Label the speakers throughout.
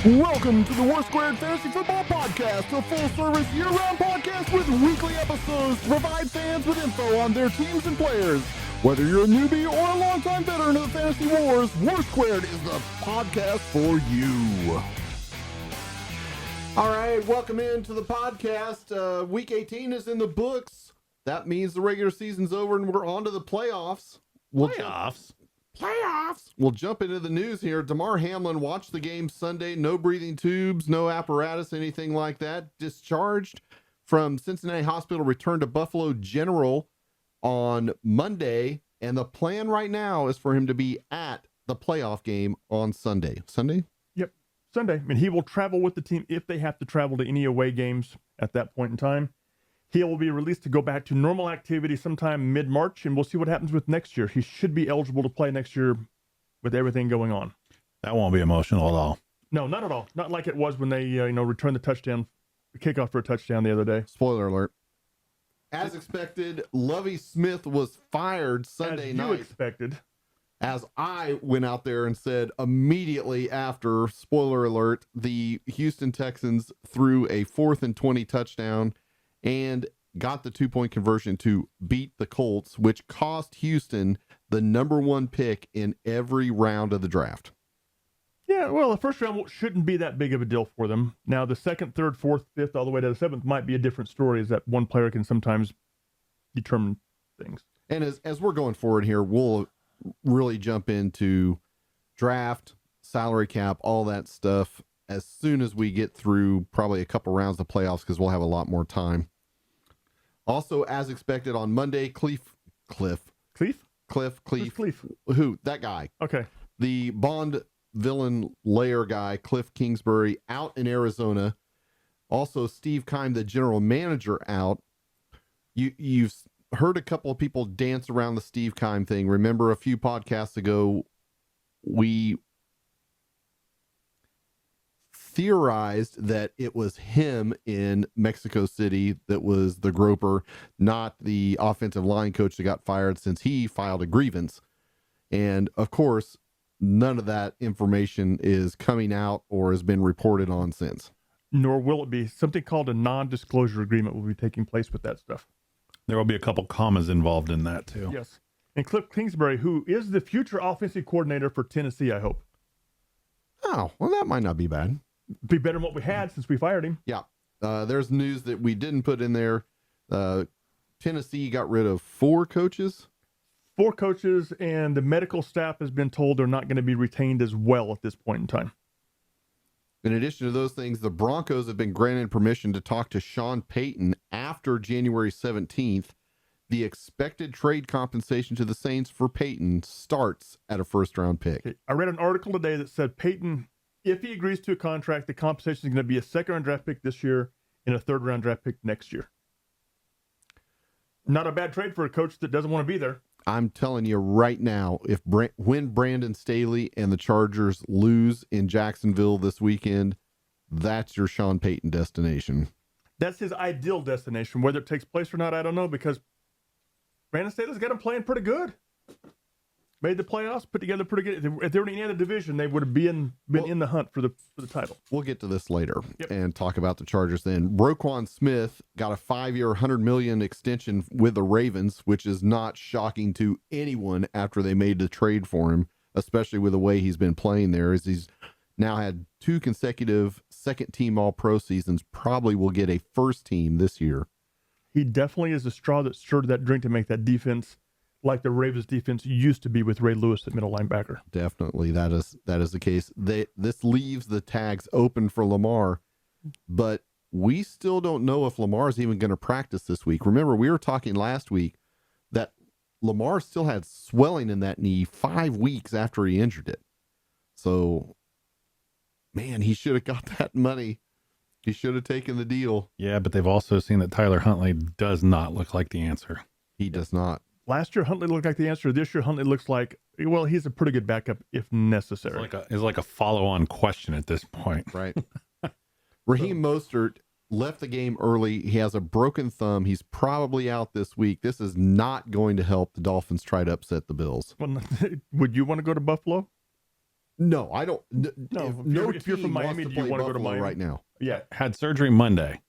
Speaker 1: Welcome to the Warsquared Fantasy Football Podcast, a full-service year-round podcast with weekly episodes to provide fans with info on their teams and players. Whether you're a newbie or a longtime veteran of the Fantasy Wars, Warsquared is the podcast for you. All right, welcome into the podcast. Week 18 is in the books. That means the regular season's over and we're on to the playoffs.
Speaker 2: Playoffs?
Speaker 1: We'll jump into the news here. Damar Hamlin watched the game Sunday. No breathing tubes, no apparatus, anything like that. Discharged from Cincinnati Hospital, returned to Buffalo General on Monday. And the plan right now is for him to be at the playoff game on Sunday. Sunday?
Speaker 2: Yep, Sunday. I mean, he will travel with the team if they have to travel to any away games at that point in time. He will be released to go back to normal activity sometime mid-March, and we'll see what happens with next year. He should be eligible to play next year with everything going on.
Speaker 3: That won't be emotional at all.
Speaker 2: No, not at all. Not like it was when they returned the kickoff for a touchdown the other day.
Speaker 1: Spoiler alert. As expected, Lovie Smith was fired Sunday night.
Speaker 2: As you expected.
Speaker 1: As I went out there and said immediately after, spoiler alert, the Houston Texans threw a 4th and 20 touchdown and got the 2-point conversion to beat the Colts, which cost Houston the number 1 pick in every round of the draft.
Speaker 2: Yeah, well, the first round shouldn't be that big of a deal for them. Now, the 2nd, 3rd, 4th, 5th, all the way to the 7th might be a different story, is that one player can sometimes determine things.
Speaker 1: And as we're going forward here, we'll really jump into draft, salary cap, all that stuff as soon as we get through probably a couple rounds of playoffs, because we'll have a lot more time. Also, as expected on Monday, Cliff. Who? That guy.
Speaker 2: Okay.
Speaker 1: The Bond villain layer guy, Cliff Kingsbury, out in Arizona. Also, Steve Keim, the general manager, out. You've heard a couple of people dance around the Steve Keim thing. Remember a few podcasts ago, we theorized that it was him in Mexico City that was the groper, not the offensive line coach that got fired since he filed a grievance. And of course, none of that information is coming out or has been reported on since.
Speaker 2: Nor will it be. Something called a non-disclosure agreement will be taking place with that stuff.
Speaker 3: There will be a couple commas involved in that, too.
Speaker 2: Yes. And Cliff Kingsbury, who is the future offensive coordinator for Tennessee, I hope.
Speaker 1: Oh, well, that might not be bad.
Speaker 2: Be better than what we had since we fired him.
Speaker 1: Yeah. There's news that we didn't put in there. Tennessee got rid of 4 coaches.
Speaker 2: 4 coaches, and the medical staff has been told they're not going to be retained as well at this point in time.
Speaker 1: In addition to those things, the Broncos have been granted permission to talk to Sean Payton after January 17th. The expected trade compensation to the Saints for Payton starts at a first-round pick.
Speaker 2: Okay. I read an article today that said Payton, if he agrees to a contract, the compensation is going to be a 2nd-round draft pick this year and a 3rd-round draft pick next year. Not a bad trade for a coach that doesn't want to be there.
Speaker 1: I'm telling you right now, when Brandon Staley and the Chargers lose in Jacksonville this weekend, that's your Sean Payton destination.
Speaker 2: That's his ideal destination. Whether it takes place or not, I don't know, because Brandon Staley's got him playing pretty good. Made the playoffs, put together pretty good. If they were in any other division, they would have been in the hunt for the title.
Speaker 1: We'll get to this later and talk about the Chargers then. Roquan Smith got a 5-year, $100 million extension with the Ravens, which is not shocking to anyone after they made the trade for him, especially with the way he's been playing there, as he's now had 2 consecutive second-team All-Pro seasons, probably will get a first team this year.
Speaker 2: He definitely is the straw that stirred that drink to make that defense like the Ravens defense used to be with Ray Lewis at middle linebacker.
Speaker 1: Definitely, that is the case. This leaves the tags open for Lamar, but we still don't know if Lamar is even going to practice this week. Remember, we were talking last week that Lamar still had swelling in that knee 5 weeks after he injured it. So, man, he should have got that money. He should have taken the deal.
Speaker 3: Yeah, but they've also seen that Tyler Huntley does not look like the answer.
Speaker 1: He does not.
Speaker 2: Last year, Huntley looked like the answer. This year, Huntley looks like, well, he's a pretty good backup if necessary.
Speaker 3: It's like a follow-on question at this point.
Speaker 1: Right. Raheem Mostert left the game early. He has a broken thumb. He's probably out this week. This is not going to help the Dolphins try to upset the Bills.
Speaker 2: Well, would you want to go to Buffalo?
Speaker 1: No, I don't.
Speaker 2: If you're from Miami, do you want to go to Miami
Speaker 1: right now?
Speaker 2: Yeah,
Speaker 3: Had surgery Monday.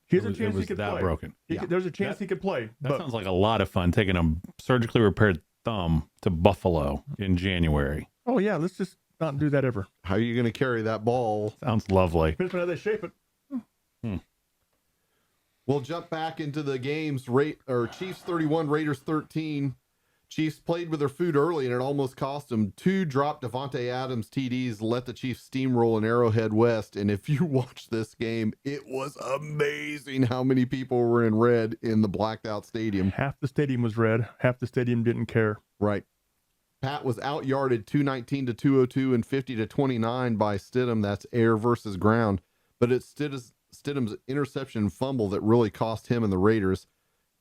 Speaker 2: he has a chance he could
Speaker 3: that
Speaker 2: play.
Speaker 3: broken.
Speaker 2: There's a chance he could play.
Speaker 3: That sounds like a lot of fun, taking a surgically repaired thumb to Buffalo in January.
Speaker 2: Oh yeah, let's just not do that ever.
Speaker 1: How are you going to carry that ball?
Speaker 3: Sounds lovely.
Speaker 2: Depends on how they shape it.
Speaker 1: We'll jump back into the games. Chiefs 31, Raiders 13. Chiefs played with their food early, and it almost cost them. 2 dropped Devontae Adams TDs, let the Chiefs steamroll in Arrowhead West. And if you watch this game, it was amazing how many people were in red in the blacked out stadium.
Speaker 2: Half the stadium was red. Half the stadium didn't care.
Speaker 1: Right. Pat was out-yarded 219 to 202 and 50 to 29 by Stidham. That's air versus ground. But it's Stidham's interception fumble that really cost him and the Raiders.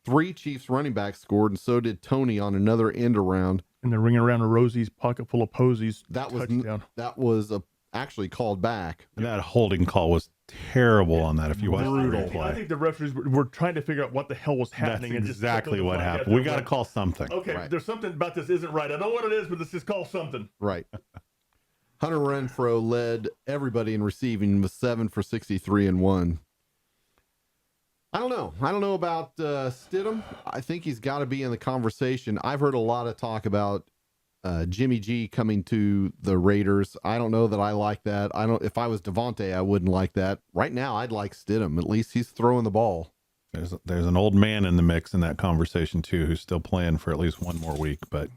Speaker 1: 3 Chiefs running backs scored, and so did Tony on another end around.
Speaker 2: And they're ringing around a Rosie's pocket full of posies.
Speaker 1: That
Speaker 2: touchdown.
Speaker 1: was actually called back.
Speaker 3: And that holding call was terrible on that. If you watch the replay,
Speaker 2: I think the referees were trying to figure out what the hell was happening.
Speaker 3: That's
Speaker 2: and just
Speaker 3: exactly what happened. We got to call something.
Speaker 2: Okay,
Speaker 1: Right.
Speaker 2: There's something about this isn't right. I don't know what it is, but let's just call something.
Speaker 1: Right. Hunter Renfrow led everybody in receiving with 7 for 63 and 1. I don't know about Stidham. I think he's got to be in the conversation. I've heard a lot of talk about Jimmy G coming to the Raiders. I don't know that I like that. If I was Devontae, I wouldn't like that. Right now, I'd like Stidham. At least he's throwing the ball.
Speaker 3: There's an old man in the mix in that conversation too, who's still playing for at least one more week. But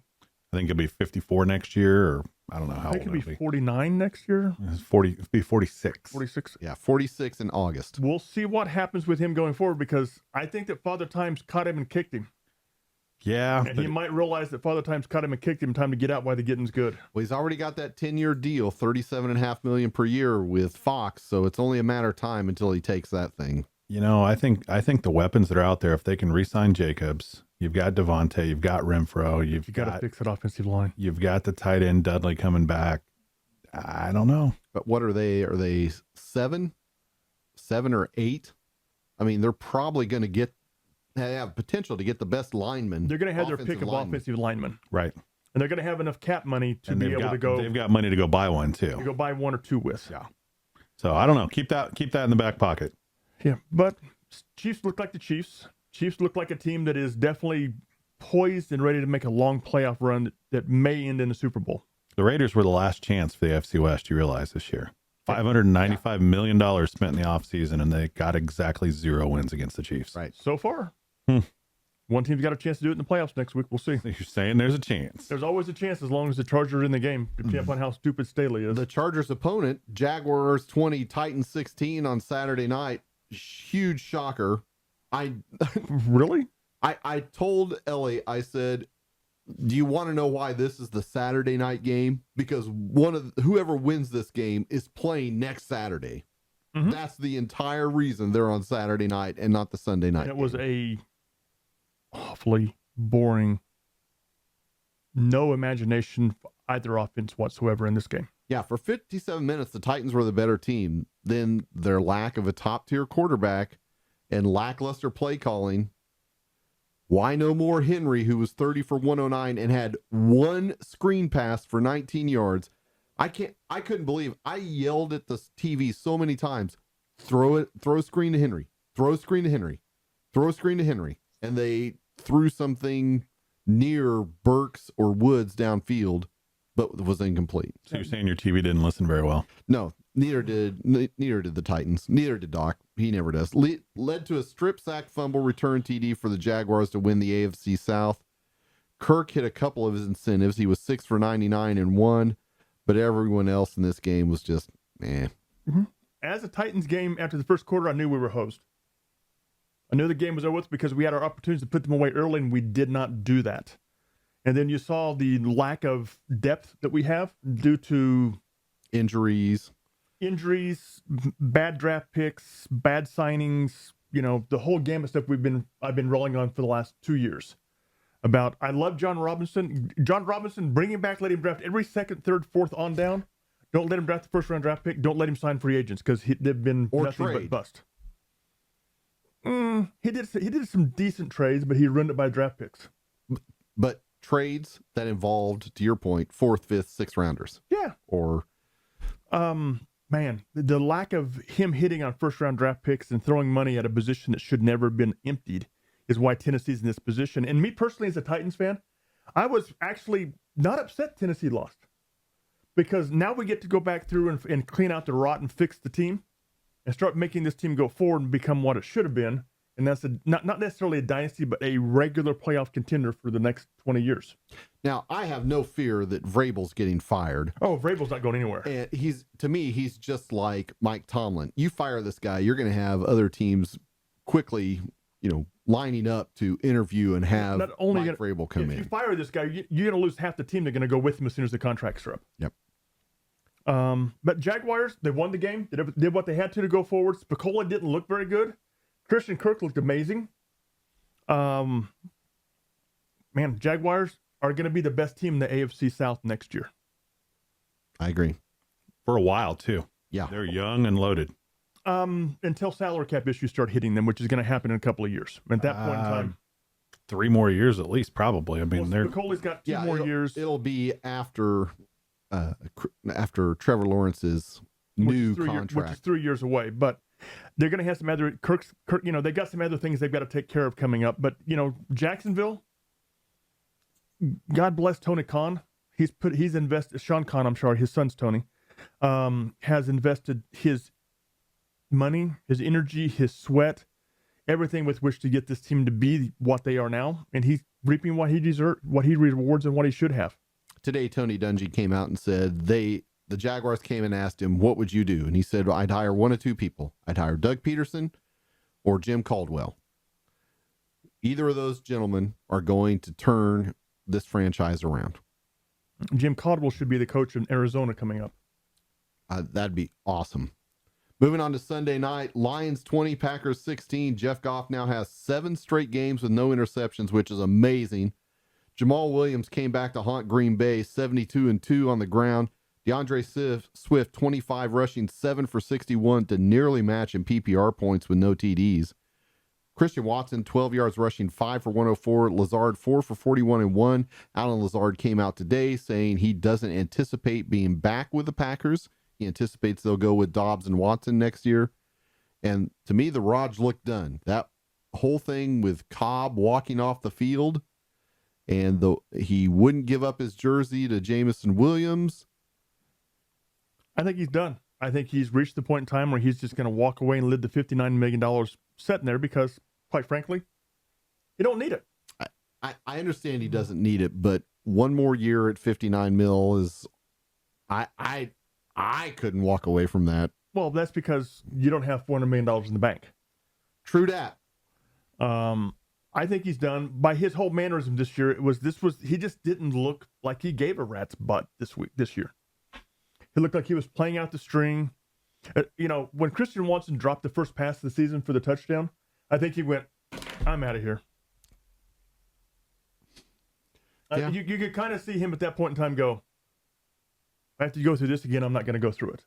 Speaker 3: I think he'll be 54 next year, or I don't know how
Speaker 2: I
Speaker 3: old
Speaker 2: think
Speaker 3: he'll
Speaker 2: it'll be 49 next year.
Speaker 3: It's 40. It'll be 46.
Speaker 2: 46.
Speaker 1: Yeah, 46 in August.
Speaker 2: We'll see what happens with him going forward, because I think that Father Time's caught him and kicked him.
Speaker 3: Yeah,
Speaker 2: And he might realize that Father Time's caught him and kicked him. Time to get out while the getting's good.
Speaker 1: Well, he's already got that 10-year deal, $37.5 million per year with Fox, so it's only a matter of time until he takes that thing.
Speaker 3: you know, I think the weapons that are out there, if they can re-sign Jacobs, you've got Devontae, you've got Renfro,
Speaker 2: You got to fix that offensive line.
Speaker 3: you've got the tight end Dudley coming back. I don't know.
Speaker 1: But what are they? Are they 7 or 8? I mean, they're probably going to have potential to get the best linemen.
Speaker 2: They're going to have their pick of offensive linemen.
Speaker 3: Right.
Speaker 2: And they're going to have enough cap money to be able to go.
Speaker 3: They've got money to go buy one too.
Speaker 2: To go buy 1 or 2 with.
Speaker 3: Yeah. So I don't know. Keep that in the back pocket.
Speaker 2: Yeah, but Chiefs look like the Chiefs. Chiefs look like a team that is definitely poised and ready to make a long playoff run that may end in the Super Bowl.
Speaker 3: The Raiders were the last chance for the FC West, you realize, this year. $595 million spent in the offseason, and they got exactly 0 wins against the Chiefs.
Speaker 1: Right.
Speaker 2: So far. One team's got a chance to do it in the playoffs next week. We'll see.
Speaker 3: You're saying there's a chance.
Speaker 2: There's always a chance as long as the Chargers are in the game, depending upon how stupid Staley is.
Speaker 1: The Chargers' opponent, Jaguars 20, Titans 16 on Saturday night. Huge shocker.
Speaker 2: Really?
Speaker 1: I told Ellie, I said, do you want to know why this is the Saturday night game? Because whoever wins this game is playing next Saturday.
Speaker 2: Mm-hmm.
Speaker 1: That's the entire reason they're on Saturday night and not the Sunday night.
Speaker 2: And it was a awfully boring, no imagination for either offense whatsoever in this game.
Speaker 1: Yeah, for 57 minutes, the Titans were the better team. Then their lack of a top-tier quarterback and lackluster play calling. Why no more Henry, who was 30 for 109 and had 1 screen pass for 19 yards. I couldn't believe. I yelled at the TV so many times. Throw a screen to Henry. Throw a screen to Henry. Throw a screen to Henry. And they threw something near Burks or Woods downfield, but was incomplete.
Speaker 3: So you're saying your TV didn't listen very well?
Speaker 1: No, neither did the Titans. Neither did Doc. He never does. Led to a strip sack fumble return TD for the Jaguars to win the AFC South. Kirk hit a couple of his incentives. He was 6 for 99 and 1, but everyone else in this game was just, eh.
Speaker 2: Mm-hmm. As a Titans game after the first quarter, I knew we were hosed. I knew the game was over with because we had our opportunities to put them away early, and we did not do that. And then you saw the lack of depth that we have due to
Speaker 1: injuries,
Speaker 2: bad draft picks, bad signings, the whole gamut of stuff I've been rolling on for the last 2 years. I love John Robinson. John Robinson, bring him back, let him draft every second, third, fourth on down. Don't let him draft the first round draft pick. Don't let him sign free agents because they've been nothing but bust. He did some decent trades, but he ruined it by draft picks.
Speaker 1: But trades that involved, to your point, 4th, 5th, 6th rounders.
Speaker 2: Yeah.
Speaker 4: or
Speaker 2: Man, the lack of him hitting on first-round draft picks and throwing money at a position that should never have been emptied is why Tennessee's in this position. And me personally, as a Titans fan, I was actually not upset Tennessee lost, because now we get to go back through and clean out the rot and fix the team and start making this team go forward and become what it should have been. And that's not necessarily a dynasty, but a regular playoff contender for the next 20 years.
Speaker 4: Now, I have no fear that Vrabel's getting fired.
Speaker 2: Oh, Vrabel's not going anywhere.
Speaker 4: And to me, he's just like Mike Tomlin. You fire this guy, you're going to have other teams quickly, lining up to interview and have
Speaker 2: not only
Speaker 4: Mike Vrabel come in.
Speaker 2: If you fire this guy, you're going to lose half the team. They're going to go with him as soon as the contracts are up.
Speaker 4: Yep.
Speaker 2: But Jaguars, they won the game. They did what they had to go forward. Spicoli didn't look very good. Christian Kirk looked amazing. Man, Jaguars are going to be the best team in the AFC South next year.
Speaker 4: I agree.
Speaker 3: For a while, too.
Speaker 4: Yeah.
Speaker 3: They're young and loaded.
Speaker 2: Until salary cap issues start hitting them, which is going to happen in a couple of years. At that point in time.
Speaker 3: 3 more years at least, probably. I mean,
Speaker 2: Spicoli's got 2 more years.
Speaker 4: It'll be after Trevor Lawrence's new contract.
Speaker 2: Which is 3 years away. But they're going to have some other Kirk, they got some other things they've got to take care of coming up. But Jacksonville, God bless Tony Khan. He's invested. Sean Khan, I'm sorry, his son's Tony, has invested his money, his energy, his sweat, everything with which to get this team to be what they are now, and he's reaping what he deserves, what he rewards, and what he should have.
Speaker 4: Today, Tony Dungy came out and said the Jaguars came and asked him, what would you do? And he said, well, I'd hire one of 2 people. I'd hire Doug Peterson or Jim Caldwell. Either of those gentlemen are going to turn this franchise around.
Speaker 2: Jim Caldwell should be the coach in Arizona coming up.
Speaker 4: That'd be awesome. Moving on to Sunday night, Lions 20, Packers 16. Jeff Goff now has 7 straight games with no interceptions, which is amazing. Jamal Williams came back to haunt Green Bay, 72-2 on the ground. DeAndre Swift, 25 rushing, 7 for 61 to nearly match in PPR points with no TDs. Christian Watson, 12 yards rushing, 5 for 104. Lazard, 4 for 41 and 1. Alan Lazard came out today saying he doesn't anticipate being back with the Packers. He anticipates they'll go with Dobbs and Watson next year. And to me, the Raj looked done. That whole thing with Cobb walking off the field and he wouldn't give up his jersey to Jamison Williams.
Speaker 2: I think he's done. I think he's reached the point in time where he's just going to walk away and live the $59 million sitting there because, quite frankly, you don't need it.
Speaker 4: I understand he doesn't need it, but one more year at $59 million is I couldn't walk away from that.
Speaker 2: Well, that's because you don't have $400 million in the bank.
Speaker 4: True that.
Speaker 2: I think he's done. By his whole mannerism this year, he just didn't look like he gave a rat's butt this year. He looked like he was playing out the string. When Christian Watson dropped the first pass of the season for the touchdown, I think he went, I'm out of here.
Speaker 4: Yeah.
Speaker 2: You could kind of see him at that point in time go, I have to go through this again. I'm not going to go through it.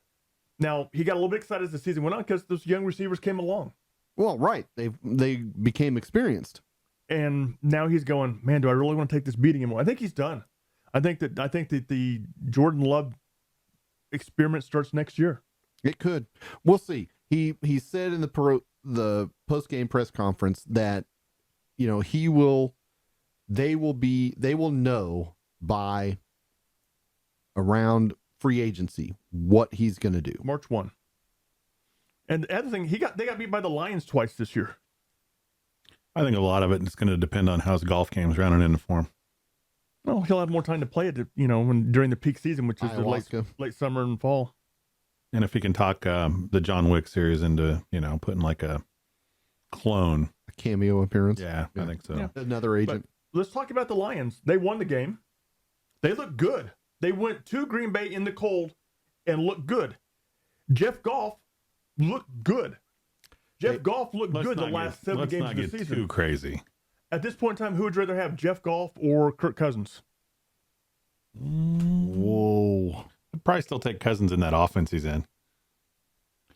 Speaker 2: Now, he got a little bit excited as the season went on because those young receivers came along.
Speaker 4: Well, right. They became experienced.
Speaker 2: And now he's going, man, do I really want to take this beating anymore? I think he's done. I think that the Jordan Love experiment starts next year.
Speaker 4: It could. We'll see. He said in the post-game press conference that they will know by around free agency what he's going to do.
Speaker 2: March 1. And the other thing, they got beat by the Lions twice this year.
Speaker 3: I think a lot of it is going to depend on how his golf game's rounding into form.
Speaker 2: Well, he'll have more time to play it, during the peak season, which is the late summer and fall.
Speaker 3: And if he can talk the John Wick series into, putting like a clone.
Speaker 4: A cameo appearance.
Speaker 3: Yeah, I think so.
Speaker 4: Yeah. Another agent.
Speaker 2: But let's talk about the Lions. They won the game. They look good. They went to Green Bay in the cold and looked good. Jeff Goff looked good. Goff looked good the last 7 games of the season.
Speaker 3: Let's not get too crazy.
Speaker 2: At this point in time, who would rather have, Jeff Goff or Kirk Cousins?
Speaker 4: Whoa.
Speaker 3: I'd probably still take Cousins in that offense he's in.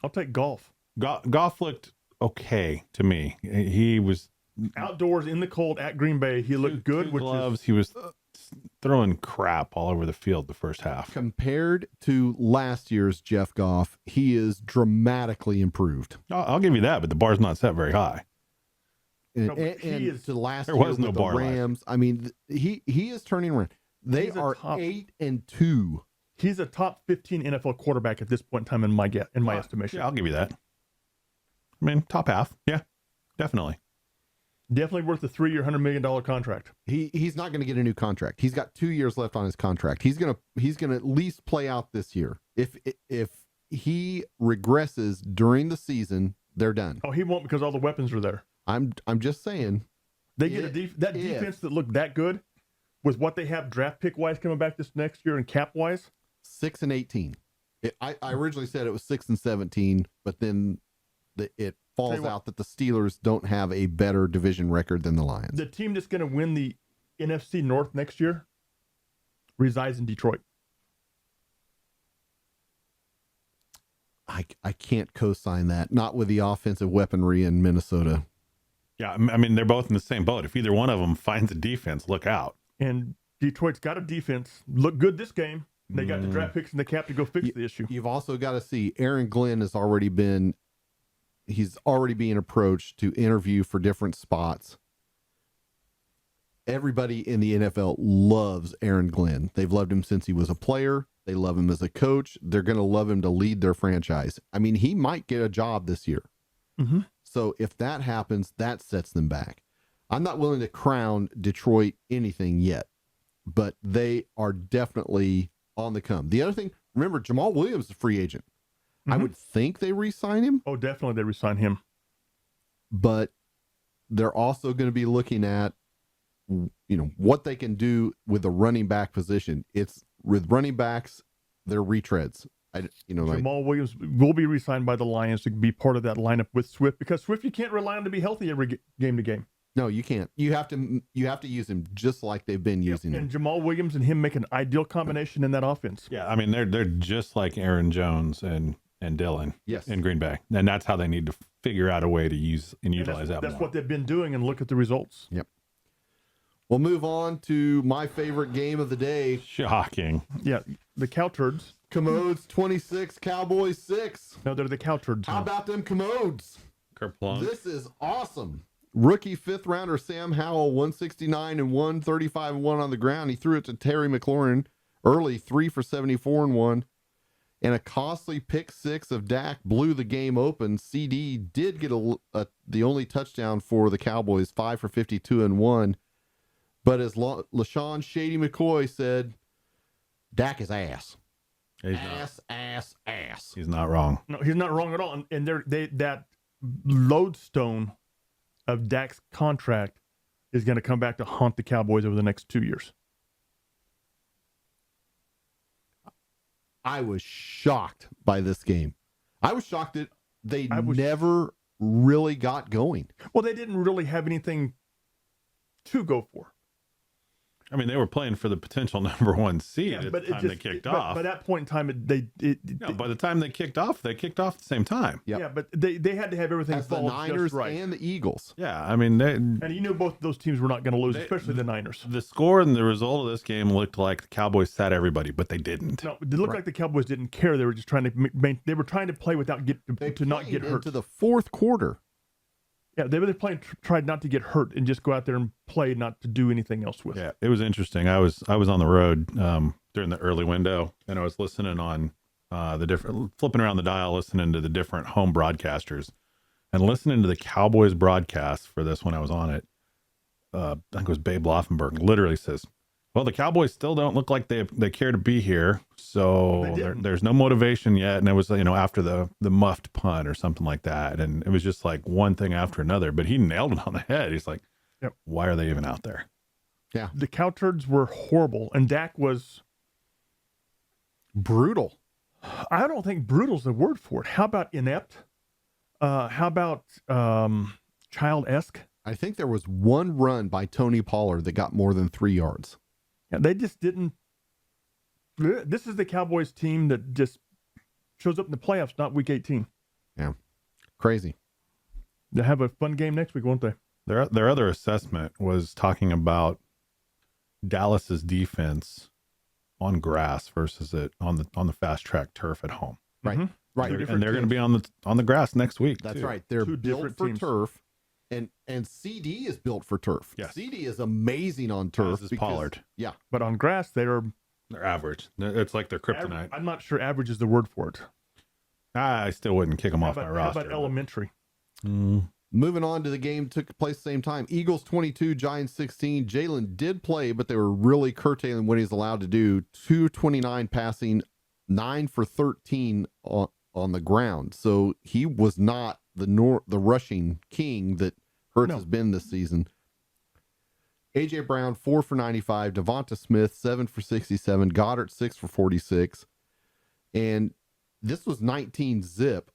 Speaker 2: I'll take Goff.
Speaker 3: Goff looked okay to me. He was
Speaker 2: outdoors in the cold at Green Bay. He looked good.
Speaker 3: Two gloves. He was was throwing crap all over the field the first half.
Speaker 4: Compared to last year's Jeff Goff, he is dramatically improved.
Speaker 3: I'll give you that, but the bar's not set very high.
Speaker 4: And,
Speaker 2: No, but
Speaker 4: and,
Speaker 2: he
Speaker 4: and
Speaker 2: is-
Speaker 4: to last
Speaker 3: there
Speaker 4: year
Speaker 3: was no
Speaker 4: with the
Speaker 3: bar last year.
Speaker 4: Rams, I mean, he is turning around. They
Speaker 2: He's a
Speaker 4: are
Speaker 2: top-
Speaker 4: 8-2.
Speaker 2: He's a top 15 NFL quarterback at this point in time in my estimation.
Speaker 3: Yeah, I'll give you that. I mean, top half. Yeah, definitely.
Speaker 2: Definitely worth a 3-year, $100 million contract.
Speaker 4: He's not going to get a new contract. He's got 2 years left on his contract. He's gonna at least play out this year. If he regresses during the season, they're done.
Speaker 2: Oh, he won't because all the weapons are there.
Speaker 4: I'm just saying.
Speaker 2: They get
Speaker 4: If-
Speaker 2: defense that looked that good with what they have draft pick wise coming back this next year and cap wise.
Speaker 4: 6-18. I originally said it was 6-17, but then it falls
Speaker 2: Tell you what.
Speaker 4: out that the Steelers don't have a better division record than the Lions.
Speaker 2: The team that's going to win the NFC North next year resides in Detroit.
Speaker 4: I can't co-sign that. Not with the offensive weaponry in Minnesota.
Speaker 3: Yeah, I mean, they're both in the same boat. If either one of them finds a defense, look out.
Speaker 2: And Detroit's got a defense. Look good this game. They got the draft picks and the cap to go fix the issue.
Speaker 4: You've also got to see Aaron Glenn has already been. He's already being approached to interview for different spots. Everybody in the NFL loves Aaron Glenn. They've loved him since he was a player. They love him as a coach. They're going to love him to lead their franchise. I mean, he might get a job this year.
Speaker 2: Mm-hmm.
Speaker 4: So if that happens, that sets them back. I'm not willing to crown Detroit anything yet, but they are definitely on the come. The other thing, remember, Jamal Williams is a free agent. I
Speaker 2: Mhm.
Speaker 4: would think they re-sign him,
Speaker 2: Oh, definitely they resign him.
Speaker 4: but they're also going to be looking at, what they can do with the running back position. It's with running backs, they're retreads.
Speaker 2: Jamal Williams will be re-signed by the Lions to be part of that lineup with Swift because Swift you can't rely on to be healthy every game to game.
Speaker 4: No, you can't. You have to use him just like they've been using
Speaker 2: And
Speaker 4: him.
Speaker 2: Jamal Williams and him make an ideal combination in that offense.
Speaker 3: Yeah, I mean, they're just like Aaron Jones and Dylan
Speaker 4: Yes.
Speaker 3: in Green Bay. And that's how they need to figure out a way to use and
Speaker 2: And
Speaker 3: utilize that
Speaker 2: that's
Speaker 3: more.
Speaker 2: what they've been doing, and look at the results.
Speaker 4: Yep. We'll move on to my favorite game of the day.
Speaker 3: Shocking.
Speaker 2: Yeah, the cow turds.
Speaker 4: Commodes 26, Cowboys 6.
Speaker 2: No, they're the cow turds.
Speaker 4: How about them Commodes?
Speaker 3: Kerplunk.
Speaker 4: This is awesome. Rookie fifth rounder Sam Howell, 169 and 135 and 1 on the ground. He threw it to Terry McLaurin early, 3 for 74 and 1. And a costly pick six of Dak blew the game open. CD did get the only touchdown for the Cowboys, 5 for 52 and 1. But as LaShawn Shady McCoy said, Dak is ass. Ass.
Speaker 3: He's not wrong.
Speaker 2: No, he's not wrong at all. And that lodestone of Dak's contract is going to come back to haunt the Cowboys over the next 2 years.
Speaker 4: I was shocked by this game. I was shocked that they
Speaker 2: I was-
Speaker 4: never really got going.
Speaker 2: Well, they didn't really have anything to go for.
Speaker 3: I mean, they were playing for the potential number one seed at the time they kicked off.
Speaker 2: By that point in time,
Speaker 3: No, by the time they kicked off at the same time.
Speaker 4: Yep.
Speaker 2: yeah, but they had to have everything
Speaker 4: As the
Speaker 2: fall
Speaker 4: Niners
Speaker 2: just right.
Speaker 4: and the Eagles.
Speaker 3: Yeah, I mean,
Speaker 2: And you knew both of those teams were not going to lose,
Speaker 3: They-
Speaker 2: especially the Niners.
Speaker 3: the score and the result of this game looked like the Cowboys sat everybody, but they didn't.
Speaker 2: No, it looked like the Cowboys didn't care. They were just trying to they were trying to play without
Speaker 4: They
Speaker 2: to not
Speaker 4: played
Speaker 2: get hurt.
Speaker 4: into the fourth quarter.
Speaker 2: Yeah, they were playing tried not to get hurt and just go out there and play, not to do anything else with.
Speaker 3: Yeah, it was interesting. I was on the road during the early window, and I was listening on flipping around the dial, listening to the different home broadcasters, and listening to the Cowboys broadcast for this when I was on it. I think it was Babe Loffenberg literally says, "Well, the Cowboys still don't look like they care to be here, so
Speaker 2: They didn't.
Speaker 3: there's no motivation yet." And it was after the muffed punt or something like that, and it was just like one thing after another. But he nailed it on the head. He's like,
Speaker 2: Yep.
Speaker 3: "Why are they even out there?"
Speaker 2: The cow turds were horrible, and Dak was.
Speaker 4: Brutal.
Speaker 2: I don't think brutal's the word for it. How about inept? How about child-esque?
Speaker 4: I think there was one run by Tony Pollard that got more than 3 yards.
Speaker 2: Yeah, they just didn't. This is the Cowboys team that just shows up in the playoffs, not Week 18.
Speaker 4: Yeah. Crazy.
Speaker 2: They'll have a fun game next week, won't they?
Speaker 3: Their other assessment was talking about Dallas's defense on grass versus it on the fast track turf at home.
Speaker 4: Right.
Speaker 2: Mhm.
Speaker 4: Right.
Speaker 3: And they're going to be on the grass next week.
Speaker 4: That's
Speaker 3: too.
Speaker 4: right. They're
Speaker 2: Two
Speaker 4: built
Speaker 2: different
Speaker 4: for
Speaker 2: teams.
Speaker 4: turf, and CD is built for turf.
Speaker 3: Yes.
Speaker 4: CD is amazing on turf.
Speaker 3: As is Pollard.
Speaker 4: Yeah.
Speaker 2: But on grass, they're
Speaker 3: They're average. It's like their kryptonite.
Speaker 2: I'm not sure average is the word for it.
Speaker 3: I still wouldn't kick them off my
Speaker 2: How
Speaker 3: roster.
Speaker 2: about elementary?
Speaker 4: Moving on to the game took place the same time. Eagles 22, Giants 16. Jalen did play, but they were really curtailing what he's allowed to do. 229 passing, 9 for 13 on the ground. So he was not the rushing king that Hurts has been this season. A.J. Brown, 4 for 95. Devonta Smith, 7 for 67. Goddard, 6 for 46. And this was 19 zip.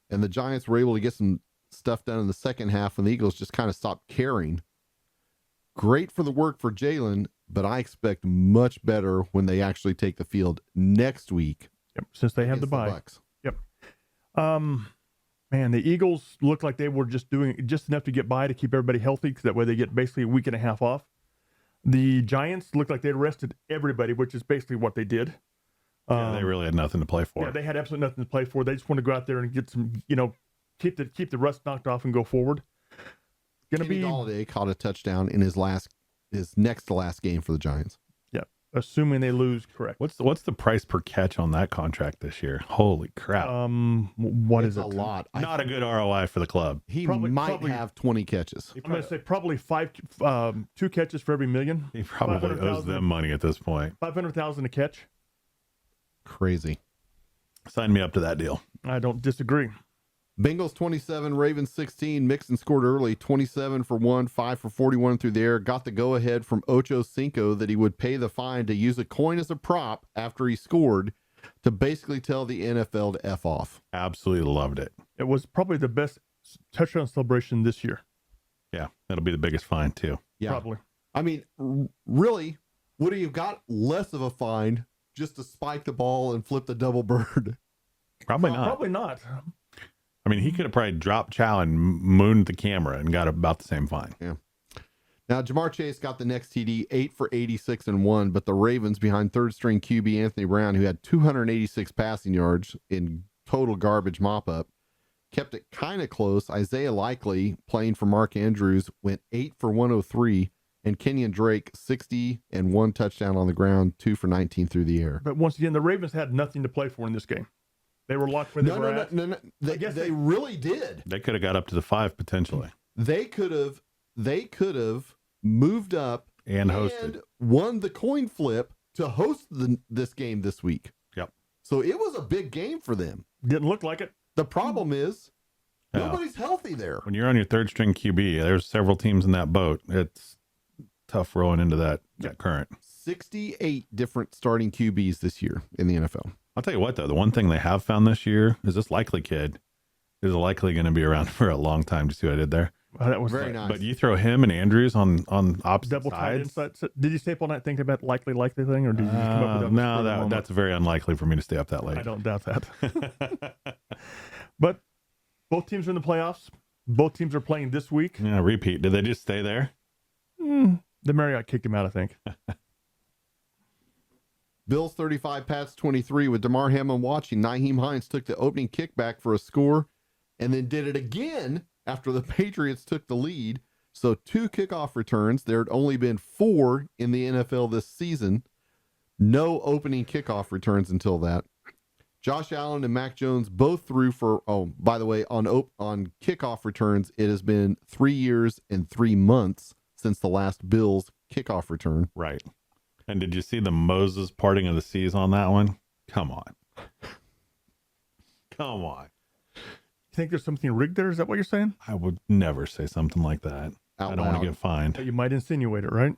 Speaker 4: And the Giants were able to get some stuff done in the second half when the Eagles just kind of stopped caring. Great for the work for Jalen, but I expect much better when they actually take the field next week.
Speaker 2: Yep, since they have the
Speaker 4: against
Speaker 2: bye.
Speaker 4: Bucks.
Speaker 2: Yep. Man, the Eagles looked like they were just doing just enough to get by to keep everybody healthy, because that way they get basically a week and a half off. The Giants looked like they rested everybody, which is basically what they did.
Speaker 3: Yeah, they really had nothing to play for.
Speaker 2: Yeah, they had absolutely nothing to play for. They just want to go out there and get some, keep the rust knocked off and go forward.
Speaker 4: Kenny Galladay caught a touchdown in his next to last game for the Giants.
Speaker 2: Yeah, assuming they lose, correct.
Speaker 3: What's the price per catch on that contract this year? Holy crap!
Speaker 2: What
Speaker 4: It's
Speaker 2: is it?
Speaker 4: a lot.
Speaker 3: Not a good ROI for the club.
Speaker 4: He
Speaker 2: Probably-
Speaker 4: might have 20 catches.
Speaker 2: I'm going to say probably 2 catches for every million.
Speaker 3: He probably owes
Speaker 2: 500,000
Speaker 3: them money at this point.
Speaker 2: 500,000 a catch.
Speaker 4: Crazy.
Speaker 3: Sign me up to that deal.
Speaker 2: I don't disagree.
Speaker 4: Bengals 27, Ravens 16. Mixon scored early, 27 for 1, 5 for 41 through the air. Got the go-ahead from Ocho Cinco that he would pay the fine to use a coin as a prop after he scored to basically tell the NFL to F off.
Speaker 3: Absolutely loved it.
Speaker 2: It was probably the best touchdown celebration this year.
Speaker 3: Yeah, that'll be the biggest fine too.
Speaker 4: Yeah.
Speaker 2: Probably.
Speaker 4: I mean, really, would he have got less of a fine just to spike the ball and flip the double bird?
Speaker 3: Probably not.
Speaker 2: Probably not.
Speaker 3: I mean, he could have probably dropped chow and mooned the camera and got about the same fine.
Speaker 4: Yeah. Now, Jamar Chase got the next TD, 8 for 86 and 1, but the Ravens behind third-string QB Anthony Brown, who had 286 passing yards in total garbage mop-up, kept it kind of close. Isaiah Likely, playing for Mark Andrews, went 8 for 103, and Kenyon Drake, 60 and 1 touchdown on the ground, 2 for 19 through the air.
Speaker 2: But once again, the Ravens had nothing to play for in this game. They were locked where they were at.
Speaker 4: No. They really did.
Speaker 3: They could have got up to the 5 potentially
Speaker 4: They could have moved up
Speaker 3: and hosted.
Speaker 4: and won the coin flip to host this game this week.
Speaker 3: Yep.
Speaker 4: So it was a big game for them.
Speaker 2: Didn't look like it.
Speaker 4: The problem is
Speaker 3: Yeah.
Speaker 4: nobody's healthy there.
Speaker 3: When you're on your third string QB, there's several teams in that boat. It's tough rolling into that current.
Speaker 4: 68 different starting QBs this year in the NFL.
Speaker 3: I'll tell you what, though, the one thing they have found this year is this Likely kid is likely going to be around for a long time. To see what I did there?
Speaker 2: That was
Speaker 4: Very nice.
Speaker 3: But you throw him and Andrews on opposite
Speaker 2: double tight
Speaker 3: sides.
Speaker 2: inside. Did you stay up all night thinking about likely thing, or did you just come up with that? on the spur of the
Speaker 3: No,
Speaker 2: moment?
Speaker 3: that's very unlikely for me to stay up that late.
Speaker 2: I don't doubt that. But both teams are in the playoffs. Both teams are playing this week.
Speaker 3: Yeah, repeat. Did they just stay there?
Speaker 2: The Marriott kicked him out, I think.
Speaker 4: Bills 35, Pats 23 with Damar Hamlin watching. Nyheim Hines took the opening kickback for a score and then did it again after the Patriots took the lead. So 2 kickoff returns. There had only been 4 in the NFL this season. No opening kickoff returns until that. Josh Allen and Mac Jones both threw for, by the way, on kickoff returns, it has been 3 years and 3 months since the last Bills kickoff return.
Speaker 3: Right. And did you see the Moses parting of the seas on that one? Come on. Come on.
Speaker 2: You think there's something rigged there? Is that what you're saying?
Speaker 3: I would never say something like that.
Speaker 4: Out
Speaker 3: I don't want
Speaker 4: loud.
Speaker 3: to get fined.
Speaker 2: You might insinuate it, right?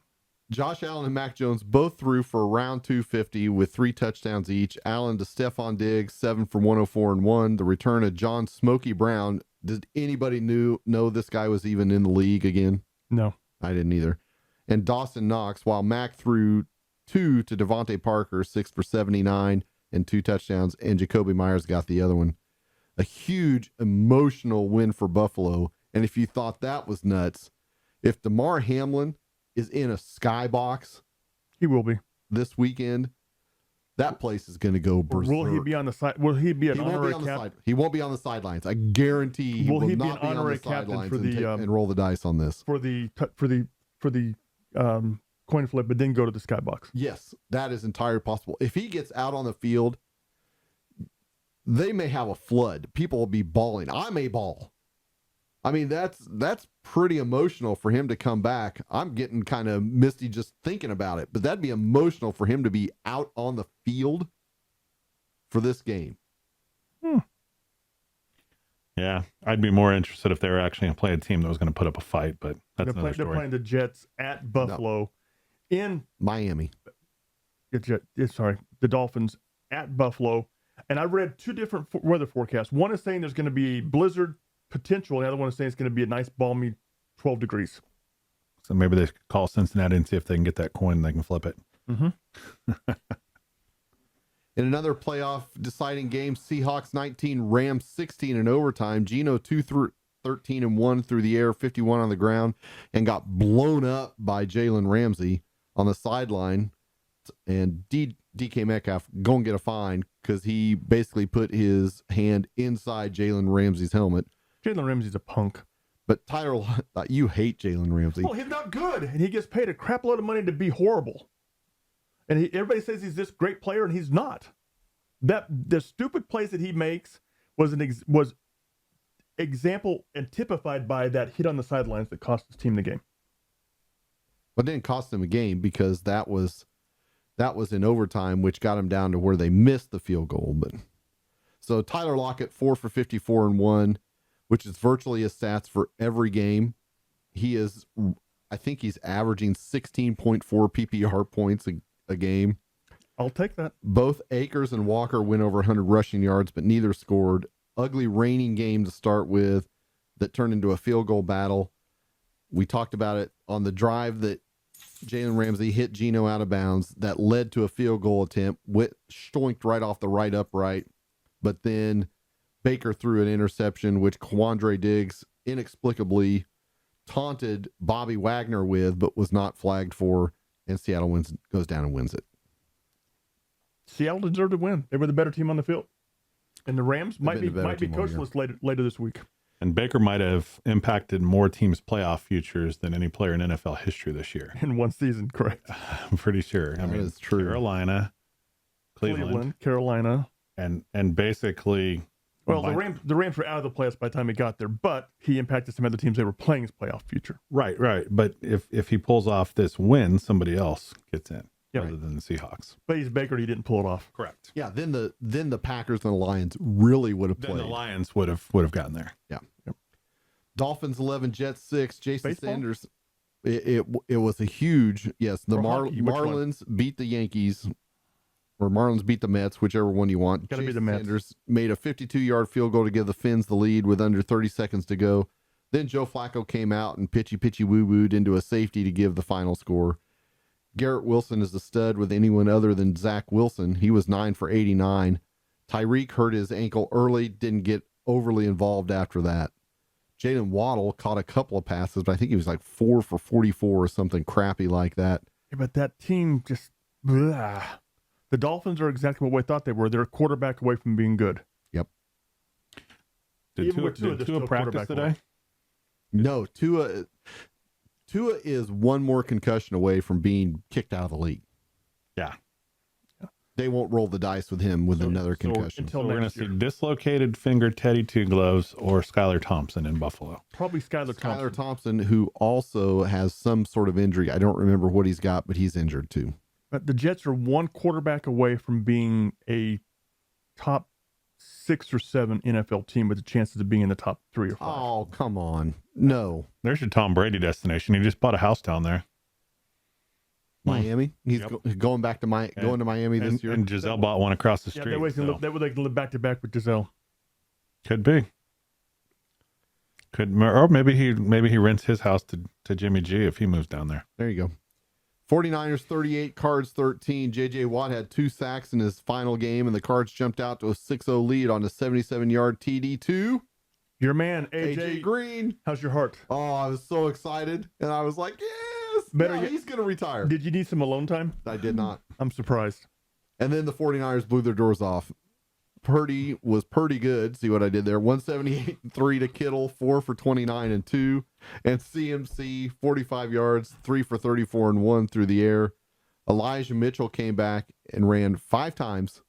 Speaker 4: Josh Allen and Mac Jones both threw for around 250 with 3 touchdowns each. Allen to Stephon Diggs, 7 for 104 and 1. The return of John Smokey Brown. Did anybody know this guy was even in the league again?
Speaker 2: No.
Speaker 4: I didn't either. And Dawson Knox, while Mac threw 2 to Devontae Parker, 6 for 79 and 2 touchdowns, and Jacoby Myers got the other one. A huge emotional win for Buffalo. And if you thought that was nuts, if Damar Hamlin is in a skybox
Speaker 2: He will be.
Speaker 4: this weekend, that place is going to go berserk.
Speaker 2: Will he be on the side? Will he be an honorary captain?
Speaker 4: He won't be on the sidelines. I guarantee he will
Speaker 2: he be
Speaker 4: not
Speaker 2: an honorary captain
Speaker 4: sidelines
Speaker 2: for the
Speaker 4: and roll the dice on this.
Speaker 2: for the coin flip, but then go to the skybox?
Speaker 4: Yes, that is entirely possible. If he gets out on the field, they may have a flood. People will be bawling. I may bawl. I mean, that's pretty emotional for him to come back. I'm getting kind of misty just thinking about it, but that'd be emotional for him to be out on the field for this game.
Speaker 3: Yeah, I'd be more interested if they were actually going to play a team that was going to put up a fight, but that's another
Speaker 2: They're
Speaker 3: story.
Speaker 2: playing the Jets at Buffalo in
Speaker 4: Miami.
Speaker 2: the Dolphins at Buffalo. And I read two different weather forecasts. One is saying there's going to be a blizzard potential. The other one is saying it's going to be a nice balmy 12 degrees.
Speaker 3: So maybe they could call Cincinnati and see if they can get that coin and they can flip it.
Speaker 2: Mm-hmm.
Speaker 4: In another playoff deciding game, Seahawks 19, Rams 16 in overtime. Geno 13-1 through the air, 51 on the ground, and got blown up by Jalen Ramsey on the sideline. And DK Metcalf going to get a fine because he basically put his hand inside Jalen Ramsey's helmet.
Speaker 2: Jalen Ramsey's a punk.
Speaker 4: But Tyler, you hate Jalen Ramsey.
Speaker 2: Well, he's not good, and he gets paid a crap load of money to be horrible. And everybody says he's this great player, and he's not. The stupid plays that he makes was example and typified by that hit on the sidelines that cost his team the game.
Speaker 4: But it didn't cost him a game because that was in overtime, which got him down to where they missed the field goal. But so Tyler Lockett 4 for 54 and 1, which is virtually his stats for every game. I think he's averaging 16.4 PPR points a game.
Speaker 2: I'll take that.
Speaker 4: Both Akers and Walker went over 100 rushing yards, but neither scored. Ugly raining game to start with that turned into a field goal battle. We talked about it on the drive that Jalen Ramsey hit Geno out of bounds. That led to a field goal attempt, stoinked right off the right upright. But then Baker threw an interception, which Quandre Diggs inexplicably taunted Bobby Wagner with, but was not flagged for, and Seattle goes down and wins it.
Speaker 2: Seattle deserved to win. They were the better team on the field. And the Rams might be coachless later this week.
Speaker 3: And Baker might have impacted more teams' playoff futures than any player in NFL history this year.
Speaker 2: In one season, correct.
Speaker 3: I'm pretty sure.
Speaker 4: That is true.
Speaker 3: Carolina, Cleveland,
Speaker 2: Carolina.
Speaker 3: And basically...
Speaker 2: Well, the Rams were out of the playoffs by the time he got there, but he impacted some other teams they were playing his playoff future.
Speaker 3: Right. But if he pulls off this win, somebody else gets in rather than the Seahawks.
Speaker 2: But he's Baker and he didn't pull it off.
Speaker 3: Correct.
Speaker 4: Yeah, then the Packers and the Lions really would have played.
Speaker 3: Then the Lions would have gotten there.
Speaker 4: Yeah.
Speaker 2: Yep.
Speaker 4: Dolphins 11, Jets 6. Jason
Speaker 2: Baseball?
Speaker 4: Sanders. It was a huge yes. The
Speaker 2: Hockey, which one?
Speaker 4: Marlins beat the Yankees, or Marlins beat the Mets, whichever one you want.
Speaker 2: Gotta be
Speaker 4: Jason
Speaker 2: the Mets.
Speaker 4: Sanders made a 52-yard field goal to give the Finns the lead with under 30 seconds to go. Then Joe Flacco came out and pitchy woo-wooed into a safety to give the final score. Garrett Wilson is the stud with anyone other than Zach Wilson. He was 9 for 89. Tyreek hurt his ankle early, didn't get overly involved after that. Jalen Waddle caught a couple of passes, but I think he was like 4 for 44 or something crappy like that.
Speaker 2: Yeah, but that team just... Blah. The Dolphins are exactly what we thought they were. They're a quarterback away from being good.
Speaker 4: Yep.
Speaker 3: Did Tua practice today?
Speaker 4: No, Tua is one more concussion away from being kicked out of the league.
Speaker 3: Yeah.
Speaker 4: They won't roll the dice with him with another concussion.
Speaker 2: until
Speaker 3: So we're going
Speaker 2: next
Speaker 3: to see
Speaker 2: year.
Speaker 3: dislocated finger Teddy Two Gloves or Skylar Thompson in Buffalo.
Speaker 2: Probably Skylar
Speaker 4: Skylar
Speaker 2: Thompson.
Speaker 4: Thompson, who also has some sort of injury. I don't remember what he's got, but he's injured too.
Speaker 2: But the Jets are one quarterback away from being a top 6 or 7 NFL team with the chances of being in the top 3 or 5.
Speaker 4: Oh, come on. No.
Speaker 3: There's your Tom Brady destination. He just bought a house down there.
Speaker 4: Miami? He's going back to going to Miami this year.
Speaker 3: And Giselle bought one across the
Speaker 2: Yeah,
Speaker 3: street.
Speaker 2: that way they can live back to back with Giselle.
Speaker 3: Could be. Or maybe he rents his house to Jimmy G if he moves down there.
Speaker 4: There you go. 49ers 38, Cards 13. J.J. Watt had 2 sacks in his final game, and the Cards jumped out to a 6-0 lead on a 77-yard TD to
Speaker 2: Your man,
Speaker 4: AJ Green.
Speaker 2: How's your heart?
Speaker 4: Oh, I was so excited. And I was like, yeah. Yes.
Speaker 2: Better
Speaker 4: Yeah,
Speaker 2: yet-
Speaker 4: he's going to retire.
Speaker 2: Did you need some alone time?
Speaker 4: I did not.
Speaker 2: I'm surprised.
Speaker 4: And then the 49ers blew their doors off. Purdy was pretty good. See what I did there? 178-3 to Kittle, 4 for 29 and 2. And CMC, 45 yards, 3 for 34 and 1 through the air. Elijah Mitchell came back and ran 5 times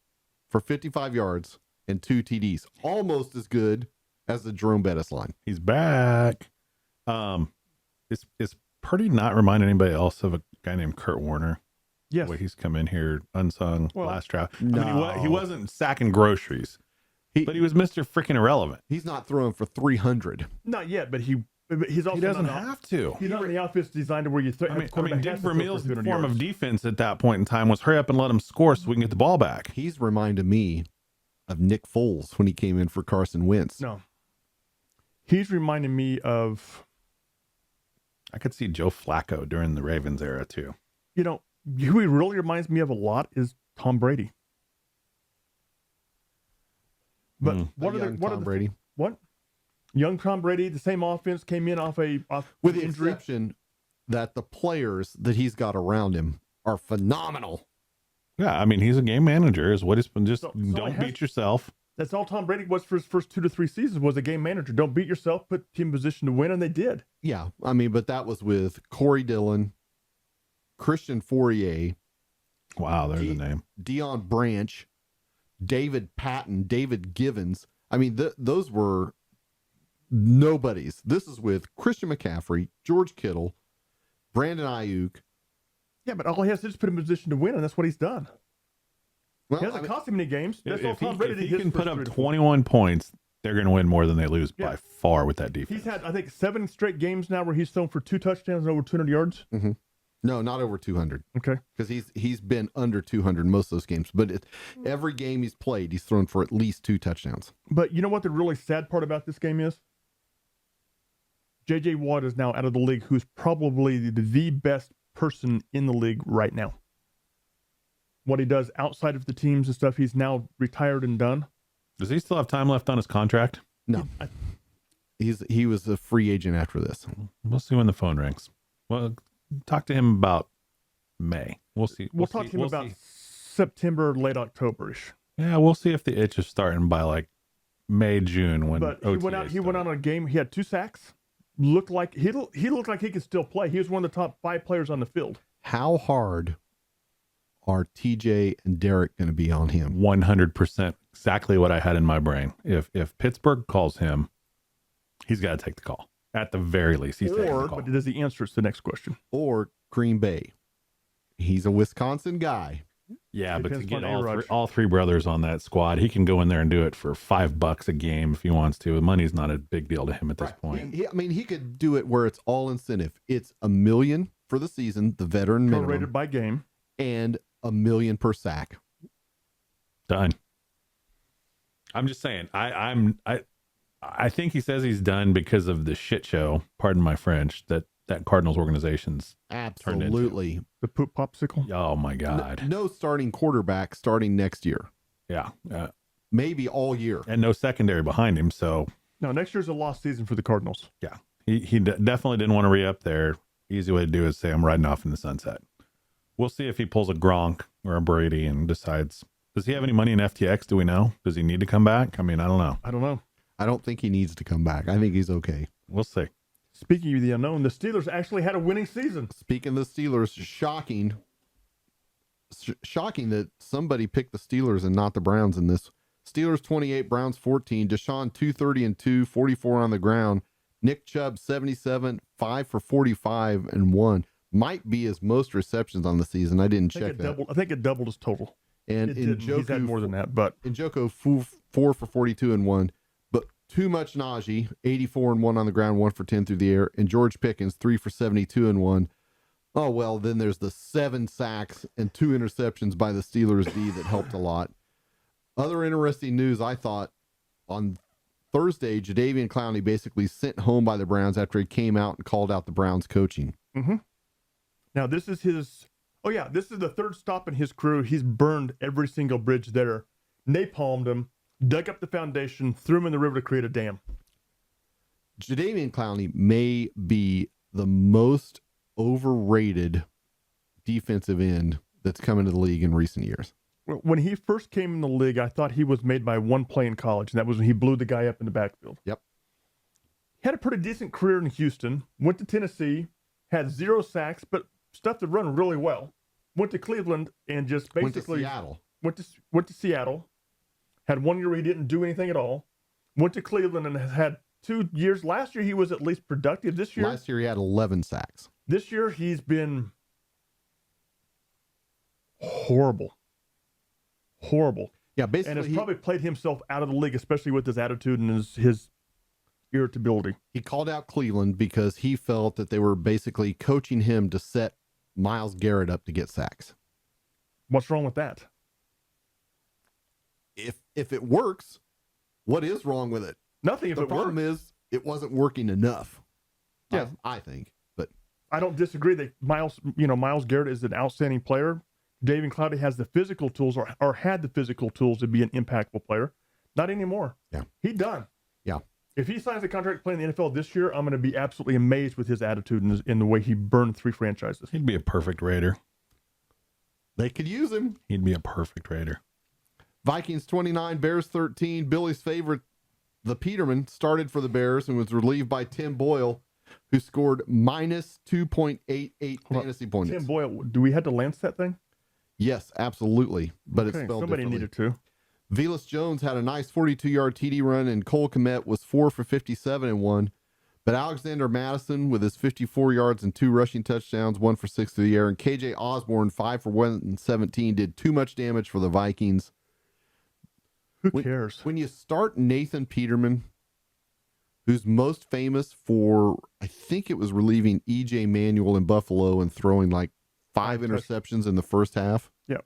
Speaker 4: for 55 yards and 2 TDs. Almost as good as the Jerome Bettis line.
Speaker 3: He's back. Is Purdy not remind anybody else of a guy named Kurt Warner?
Speaker 2: Yes.
Speaker 3: The way he's come in here unsung
Speaker 2: Well,
Speaker 3: last draft.
Speaker 4: no.
Speaker 3: I mean, he wasn't sacking groceries, but he was Mr. Freaking Irrelevant.
Speaker 4: He's not throwing for 300.
Speaker 2: Not yet, but he's also
Speaker 3: He doesn't
Speaker 2: not,
Speaker 3: have to.
Speaker 2: He's not in the offense designed to where you throw.
Speaker 3: I mean,
Speaker 2: quarterback
Speaker 3: Dick
Speaker 2: has to throw for
Speaker 3: Vermeil's
Speaker 2: 200
Speaker 3: form of
Speaker 2: yards.
Speaker 3: defense at that point in time was hurry up and let him score so we can get the ball back.
Speaker 4: He's reminded me of Nick Foles when he came in for Carson Wentz.
Speaker 2: No. He's reminding me of,
Speaker 3: I could see Joe Flacco during the Ravens era too.
Speaker 2: who he really reminds me of a lot is Tom Brady. But what are the
Speaker 4: Tom Brady?
Speaker 2: What? Young Tom Brady, the same offense, came in off
Speaker 4: With the
Speaker 2: injury.
Speaker 4: exception that the players that he's got around him are phenomenal.
Speaker 3: Yeah, I mean, he's a game manager is what he's been. Just
Speaker 2: So
Speaker 3: don't
Speaker 2: it has-
Speaker 3: beat yourself.
Speaker 2: That's all Tom Brady was for his first 2 to 3 seasons, was a game manager. Don't beat yourself, put team in position to win, and they did.
Speaker 4: Yeah, I mean, but that was with Corey Dillon, Christian Fourier,
Speaker 3: Wow, there's a name.
Speaker 4: Dion Branch, David Patton, David Givens. I mean, those were nobodies. This is with Christian McCaffrey, George Kittle, Brandon Ayuk.
Speaker 2: Yeah, but all he has to do is put him in position to win, and that's what he's done.
Speaker 4: Well,
Speaker 2: He hasn't cost him any games. That's all
Speaker 3: If
Speaker 2: Tom Brady
Speaker 3: he
Speaker 2: did his
Speaker 3: can put
Speaker 2: first
Speaker 3: up
Speaker 2: 3 to 4.
Speaker 3: 21 points, they're going to win more than they lose
Speaker 2: Yeah.
Speaker 3: by far with that defense.
Speaker 2: He's had, I think, 7 straight games now where he's thrown for 2 touchdowns and over 200 yards.
Speaker 4: No, not over 200
Speaker 2: Okay.
Speaker 4: because he's been under 200 most of those games. But every game he's played, he's thrown for at least 2 touchdowns.
Speaker 2: But you know what the really sad part about this game is? J.J. Watt is now out of the league, who's probably the best person in the league right now. What he does outside of the teams and stuff, he's now retired and done.
Speaker 3: Does he still have time left on his contract?
Speaker 4: No, he was a free agent after this.
Speaker 3: We'll see when the phone rings. Well, talk to him about May. We'll see.
Speaker 2: We'll talk to him about September, late October-ish.
Speaker 3: Yeah, we'll see if the itch is starting by like May, June when.
Speaker 2: But he went out. He went on a game. He had 2 sacks. Looked like he looked like he could still play. He was one of the top 5 players on the field.
Speaker 4: How hard are TJ and Derek going to be on him?
Speaker 3: 100%, exactly what I had in my brain. If Pittsburgh calls him, he's got to take the call. At the very least, he's taking the call.
Speaker 2: But does he answer? It's the next question.
Speaker 4: Or Green Bay? He's a Wisconsin guy.
Speaker 3: Yeah, but to
Speaker 2: Depends
Speaker 3: get
Speaker 2: upon A-Rod.
Speaker 3: all three brothers on that squad, he can go in there and do it for $5 a game if he wants to. Money's not a big deal to him at this point.
Speaker 4: I mean, he could do it where it's all incentive. It's $1 million for the season, the veteran minimum,
Speaker 2: Prorated by game.
Speaker 4: and $1 million per sack.
Speaker 3: Done. I'm just saying. I think he says he's done because of the shit show. Pardon my French. That Cardinals organization's
Speaker 4: Absolutely.
Speaker 2: The poop popsicle.
Speaker 3: Oh my God.
Speaker 4: No starting quarterback starting next year.
Speaker 3: Yeah.
Speaker 4: Maybe all year.
Speaker 3: And no secondary behind him. So
Speaker 2: No, next year's a lost season for the Cardinals.
Speaker 3: yeah, he definitely didn't want to re-up there. Easy way to do it is say I'm riding off in the sunset. We'll see if he pulls a Gronk or a Brady and decides. Does he have any money in FTX? Do we know? Does he need to come back? I mean, I don't know.
Speaker 2: I don't know.
Speaker 4: I don't think he needs to come back. I think he's okay.
Speaker 3: We'll see.
Speaker 2: Speaking of the unknown, the Steelers actually had a winning season.
Speaker 4: Speaking of the Steelers, shocking that somebody picked the Steelers and not the Browns in this. Steelers 28, Browns 14. Deshaun 230 and 2, 44 on the ground. Nick Chubb 77, 5 for 45 and 1. Might be his most receptions on the season. I didn't check that.
Speaker 2: I think it doubled his total.
Speaker 4: And
Speaker 2: It
Speaker 4: in
Speaker 2: didn't. He's had more than that, but
Speaker 4: Njoku 4 for 42 and 1. But too much Najee, 84 and 1 on the ground, 1 for 10 through the air. And George Pickens 3 for 72 and 1. Oh, well, then there's the 7 sacks and 2 interceptions by the Steelers D that helped a lot. Other interesting news, I thought, on Thursday, Jadeveon Clowney basically sent home by the Browns after he came out and called out the Browns coaching.
Speaker 2: now this is his. Oh yeah, this is the 3rd stop in his career. He's burned every single bridge there, napalmed him, dug up the foundation, threw him in the river to create a dam.
Speaker 4: Jadeveon Clowney may be the most overrated defensive end that's come into the league in recent years.
Speaker 2: When he first came in the league, I thought he was made by one play in college, and that was when he blew the guy up in the backfield.
Speaker 4: Yep.
Speaker 2: He had a pretty decent career in Houston, went to Tennessee, had 0 sacks, but stuff to run really well. Went to Cleveland and just basically went to Seattle. Had 1 year where he didn't do anything at all. Went to Cleveland and has had 2 years. Last year he was at least productive.
Speaker 4: Last year he had 11 sacks.
Speaker 2: This year he's been horrible.
Speaker 4: Yeah, basically.
Speaker 2: And has probably played himself out of the league, especially with his attitude and his irritability.
Speaker 4: He called out Cleveland because he felt that they were basically coaching him to set Myles Garrett up to get sacks.
Speaker 2: What's wrong with that?
Speaker 4: If it works, what is wrong with it?
Speaker 2: Nothing. If
Speaker 4: the
Speaker 2: it
Speaker 4: problem
Speaker 2: works.
Speaker 4: is it wasn't working enough.
Speaker 2: Yeah,
Speaker 4: I think. But
Speaker 2: I don't disagree that Myles Garrett is an outstanding player. David Clowney has the physical tools or had the physical tools to be an impactful player. Not anymore.
Speaker 4: Yeah.
Speaker 2: He done.
Speaker 4: Yeah.
Speaker 2: If he signs a contract playing in the NFL this year, I'm going to be absolutely amazed with his attitude and in the way he burned 3 franchises.
Speaker 3: He'd be a perfect Raider.
Speaker 4: They could use him.
Speaker 3: He'd be a perfect Raider.
Speaker 4: Vikings 29, Bears 13. Billy's favorite, the Peterman, started for the Bears and was relieved by Tim Boyle, who scored minus 2.88 fantasy points.
Speaker 2: Tim Boyle, do we have to lance that thing?
Speaker 4: Yes, absolutely. But it's
Speaker 2: Okay,
Speaker 4: spelled
Speaker 2: somebody
Speaker 4: differently.
Speaker 2: needed to.
Speaker 4: Velus Jones had a nice 42-yard TD run, and Cole Kmet was 4 for 57 and 1. But Alexander Madison, with his 54 yards and 2 rushing touchdowns, 1 for 6 through the air, and KJ Osborne, 5 for 117, did too much damage for the Vikings.
Speaker 2: Who cares?
Speaker 4: When you start Nathan Peterman, who's most famous for, I think it was relieving E.J. Manuel in Buffalo and throwing like 5 interceptions in the first half.
Speaker 2: Yeah.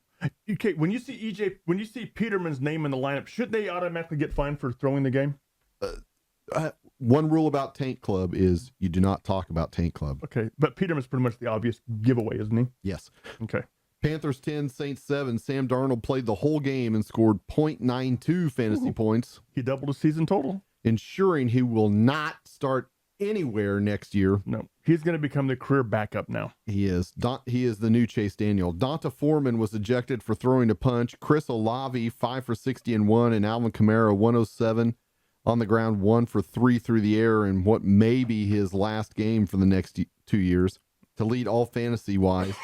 Speaker 2: Okay, when you see Peterman's name in the lineup, shouldn't they automatically get fined for throwing the game?
Speaker 4: One rule about Tank Club is you do not talk about Tank Club.
Speaker 2: Okay, but Peterman's pretty much the obvious giveaway, isn't he?
Speaker 4: Yes.
Speaker 2: Okay.
Speaker 4: Panthers 10, Saints 7. Sam Darnold played the whole game and scored 0.92 fantasy points,
Speaker 2: He doubled his season total.
Speaker 4: ensuring he will not start anywhere next year.
Speaker 2: No, he's going to become the career backup now.
Speaker 4: He is. He is the new Chase Daniel. Donta Foreman was ejected for throwing a punch. Chris Olave, 5 for 60 and 1, and Alvin Kamara, 107 on the ground, 1 for 3 through the air in what may be his last game for the next 2 years to lead all fantasy-wise.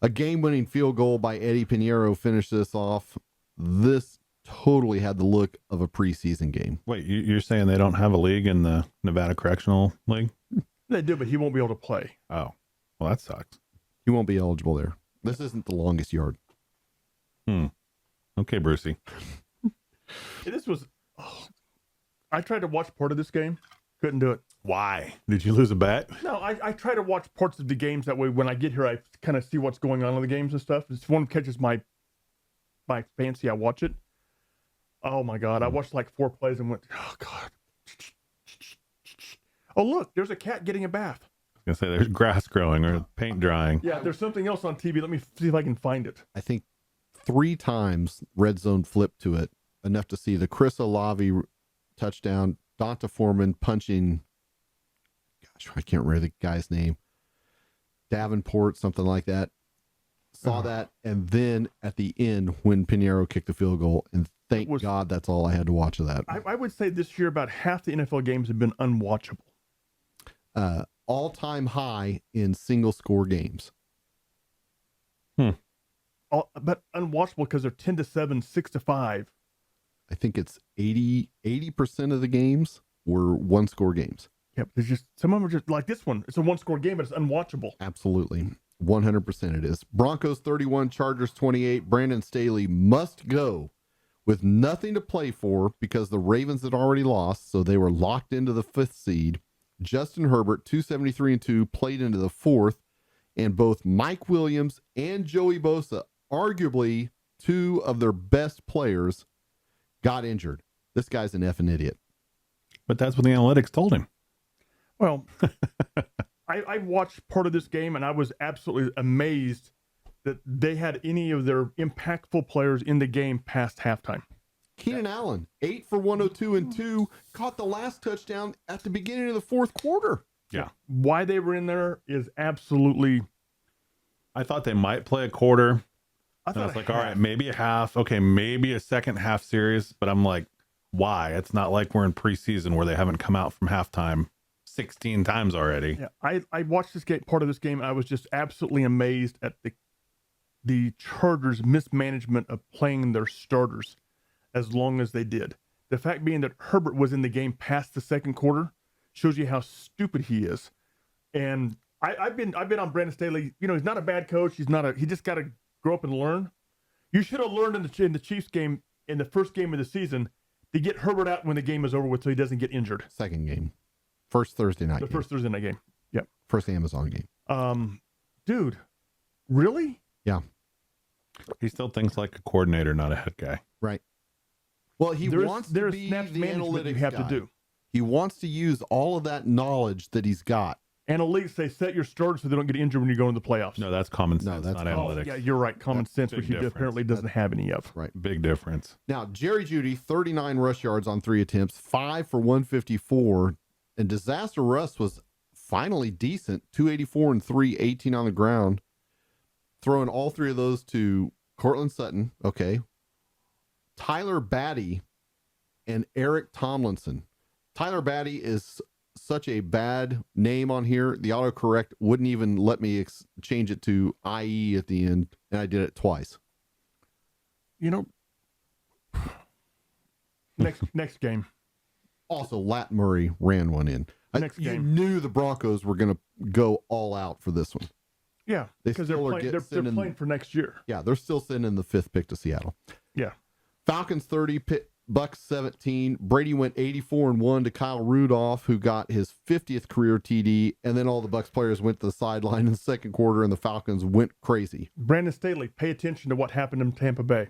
Speaker 4: A game-winning field goal by Eddie Pinheiro finished this off. This totally had the look of a preseason game.
Speaker 3: Wait, you're saying they don't have a league in the Nevada Correctional League?
Speaker 2: They do, but he won't be able to play.
Speaker 3: Oh, well, that sucks.
Speaker 4: He won't be eligible there. This isn't the longest yard.
Speaker 3: Okay, Brucey.
Speaker 2: This was. I tried to watch part of this game, couldn't do it.
Speaker 3: Why? Did you lose a bet?
Speaker 2: No, I try to watch parts of the games. That way, when I get here, I kind of see what's going on in the games and stuff. If one catches my fancy, I watch it. Oh my God! I watched like 4 plays and went, oh God. Oh look, there's a cat getting a bath.
Speaker 3: I was gonna say there's grass growing or paint drying.
Speaker 2: Yeah, there's something else on TV. Let me see if I can find it.
Speaker 4: I think 3 times Red Zone flipped to it, enough to see the Chris Olave touchdown, Donta Foreman punching, gosh, I can't remember the guy's name, Davenport, something like that. Saw that, and then at the end when Pinheiro kicked the field goal, and thank God that's all I had to watch of that.
Speaker 2: I would say this year about half the NFL games have been unwatchable.
Speaker 4: All-time high in single-score games.
Speaker 2: But unwatchable because they're 10-7, 6-5.
Speaker 4: I think it's 80% of the games were one-score games.
Speaker 2: Yeah, there's just some of them are just like this one. It's a 1-score game, but it's unwatchable.
Speaker 4: Absolutely. 100% it is. Broncos 31, Chargers 28. Brandon Staley must go with nothing to play for because the Ravens had already lost, so they were locked into the 5th seed. Justin Herbert, 273-2, played into the 4th, and both Mike Williams and Joey Bosa, arguably 2 of their best players, got injured. This guy's an effing idiot.
Speaker 3: But that's what the analytics told him.
Speaker 2: Well, I watched part of this game, and I was absolutely amazed that they had any of their impactful players in the game past halftime.
Speaker 4: Keenan Allen, 8 for 102 and 2, caught the last touchdown at the beginning of the 4th quarter.
Speaker 3: Yeah.
Speaker 2: Why they were in there is absolutely.
Speaker 3: I thought they might play a quarter.
Speaker 2: I
Speaker 3: And I
Speaker 2: thought
Speaker 3: was like, all right, maybe a half. Okay, maybe a second half series. But I'm like, why? It's not like we're in preseason where they haven't come out from halftime 16 times already.
Speaker 2: Yeah, I watched this game, part of this game. I was just absolutely amazed at the Chargers' mismanagement of playing their starters as long as they did. The fact being that Herbert was in the game past the second quarter shows you how stupid he is. And I've been on Brandon Staley. You know, he's not a bad coach. He just got to grow up and learn. You should have learned in the Chiefs game, in the first game of the season, to get Herbert out when the game is over with so he doesn't get injured.
Speaker 4: Second game. First Thursday night.
Speaker 2: First Thursday night game. Yep.
Speaker 4: First Amazon game.
Speaker 2: Dude, really?
Speaker 4: Yeah.
Speaker 3: He still thinks like a coordinator, not a head guy.
Speaker 4: Right. Well, wants to
Speaker 2: there's
Speaker 4: be
Speaker 2: snaps
Speaker 4: the
Speaker 2: management you
Speaker 4: analytics
Speaker 2: have
Speaker 4: guy.
Speaker 2: to do.
Speaker 4: He wants to use all of that knowledge that he's got.
Speaker 2: Analytics say set your starters so they don't get injured when you go into the playoffs.
Speaker 3: No, that's common sense,
Speaker 4: that's
Speaker 3: not
Speaker 4: common.
Speaker 3: analytics.
Speaker 2: Yeah, you're right. Common sense,
Speaker 3: big
Speaker 2: which he
Speaker 3: difference.
Speaker 2: apparently doesn't have any of.
Speaker 4: Right.
Speaker 3: Big difference.
Speaker 4: Now, Jerry Jeudy, 39 rush yards on 3 attempts, 5 for 154. And Disaster Russ was finally decent, 284 and 3, 18 on the ground. Throwing all 3 of those to Cortland Sutton, okay. Tyler Batty and Eric Tomlinson. Tyler Batty is such a bad name on here. The autocorrect wouldn't even let me change it to IE at the end, and I did it twice.
Speaker 2: You know, next game.
Speaker 4: Also, Lat Murray ran one in.
Speaker 2: Next
Speaker 4: You
Speaker 2: game.
Speaker 4: knew the Broncos were going to go all out for this one.
Speaker 2: Yeah,
Speaker 4: They
Speaker 2: because they're
Speaker 4: still are
Speaker 2: playing. They're playing for next year.
Speaker 4: Yeah, they're still sending the 5th pick to Seattle.
Speaker 2: Yeah.
Speaker 4: Falcons 30, Bucks 17. Brady went 84 and 1 to Kyle Rudolph, who got his 50th career TD, and then all the Bucks players went to the sideline in the second quarter, and the Falcons went crazy.
Speaker 2: Brandon Staley, pay attention to what happened in Tampa Bay.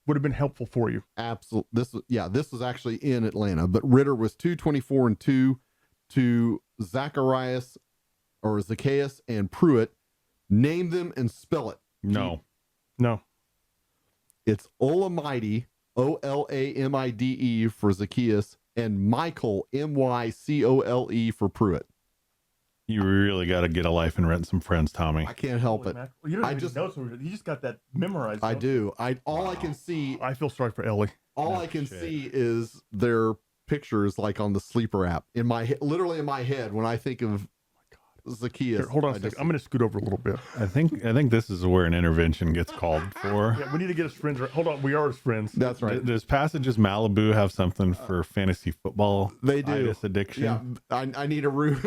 Speaker 2: Would have been helpful for you.
Speaker 4: Absolutely. This was actually in Atlanta, but Ritter was 224 and 2 to Zacchaeus and Pruitt. Name them and spell it.
Speaker 3: No.
Speaker 4: It's Olamide, Olamide for Zacchaeus, and Michael, Mycole for Pruitt.
Speaker 3: You really got to get a life and rent some friends, Tommy.
Speaker 4: I can't help it.
Speaker 2: You don't
Speaker 4: I
Speaker 2: even
Speaker 4: just-
Speaker 2: know. You just got that memorized.
Speaker 4: I
Speaker 2: don't
Speaker 4: do. I can see.
Speaker 2: you? I feel sorry for Ellie.
Speaker 4: All I can see is their pictures, like on the sleeper app, literally in my head when I think of Zacchaeus.
Speaker 2: Here, hold on a second. I'm going to scoot over a little bit.
Speaker 3: I think this is where an intervention gets called for.
Speaker 2: Yeah, we need to get his friends. Hold on, we are his friends.
Speaker 4: That's right.
Speaker 3: Does Passages Malibu have something for fantasy football?
Speaker 4: They do.
Speaker 3: Addiction.
Speaker 4: Yeah, I need a room,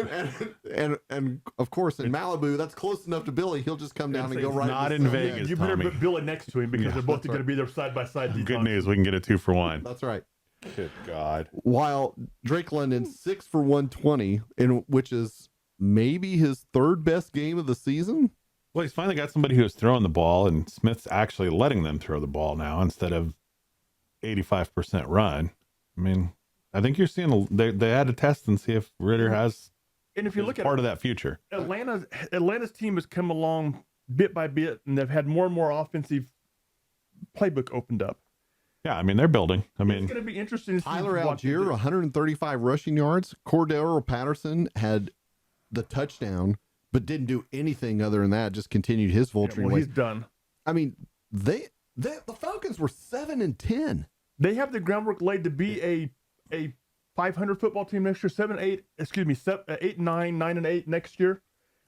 Speaker 4: and of course in Malibu, that's close enough to Billy. He'll just come down and go right.
Speaker 3: not
Speaker 4: in the
Speaker 3: in
Speaker 4: sun.
Speaker 3: Vegas.
Speaker 2: You better
Speaker 3: Tommy.
Speaker 2: put Billy next to him because they're both going to be there side by side.
Speaker 3: Good news, we can get a 2-for-1.
Speaker 4: That's right.
Speaker 3: Good God.
Speaker 4: While Drake London 6 for 120, which is maybe his 3rd best game of the season.
Speaker 3: Well, he's finally got somebody who's throwing the ball, and Smith's actually letting them throw the ball now instead of 85% run. I mean, I think you're seeing they had to test and see if Ritter has.
Speaker 2: And if you look at
Speaker 3: part of that future,
Speaker 2: Atlanta's team has come along bit by bit, and they've had more and more offensive playbook opened up.
Speaker 3: yeah. I mean, they're building. I mean,
Speaker 2: It's going to be interesting to see
Speaker 4: Tyler
Speaker 2: what they
Speaker 4: Algier,
Speaker 2: do.
Speaker 4: 135 rushing yards. Cordero Patterson had the touchdown, but didn't do anything other than that. Just continued his vulturing.
Speaker 2: Well,
Speaker 4: ways.
Speaker 2: he's done.
Speaker 4: I mean, the Falcons were 7-10.
Speaker 2: They have the groundwork laid to be a 500 football team next year. 8, 9, 9 and 8 next year,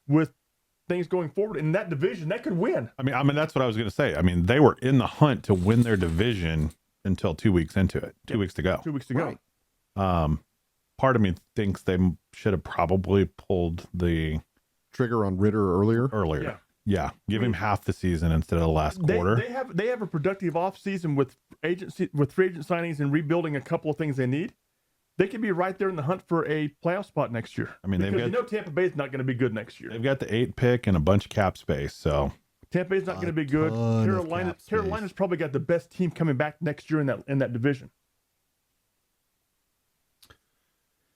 Speaker 2: with things going forward in that division that could win.
Speaker 3: I mean, that's what I was going to say. I mean, they were in the hunt to win their division until 2 weeks into it. 2 weeks to go.
Speaker 2: 2 weeks to go.
Speaker 4: Right.
Speaker 3: Part of me thinks they should have probably pulled the
Speaker 4: Trigger on Ritter
Speaker 3: earlier. Yeah. Give him half the season instead of the last quarter.
Speaker 2: They have a productive offseason with free agent signings and rebuilding a couple of things they need. They could be right there in the hunt for a playoff spot next year.
Speaker 3: I mean,
Speaker 2: because Tampa Bay's not going to be good next year.
Speaker 3: They've got the 8 pick and a bunch of cap space. So
Speaker 2: Tampa Bay's not going to be good.
Speaker 4: ton of cap space.
Speaker 2: Carolina's probably got the best team coming back next year in that division.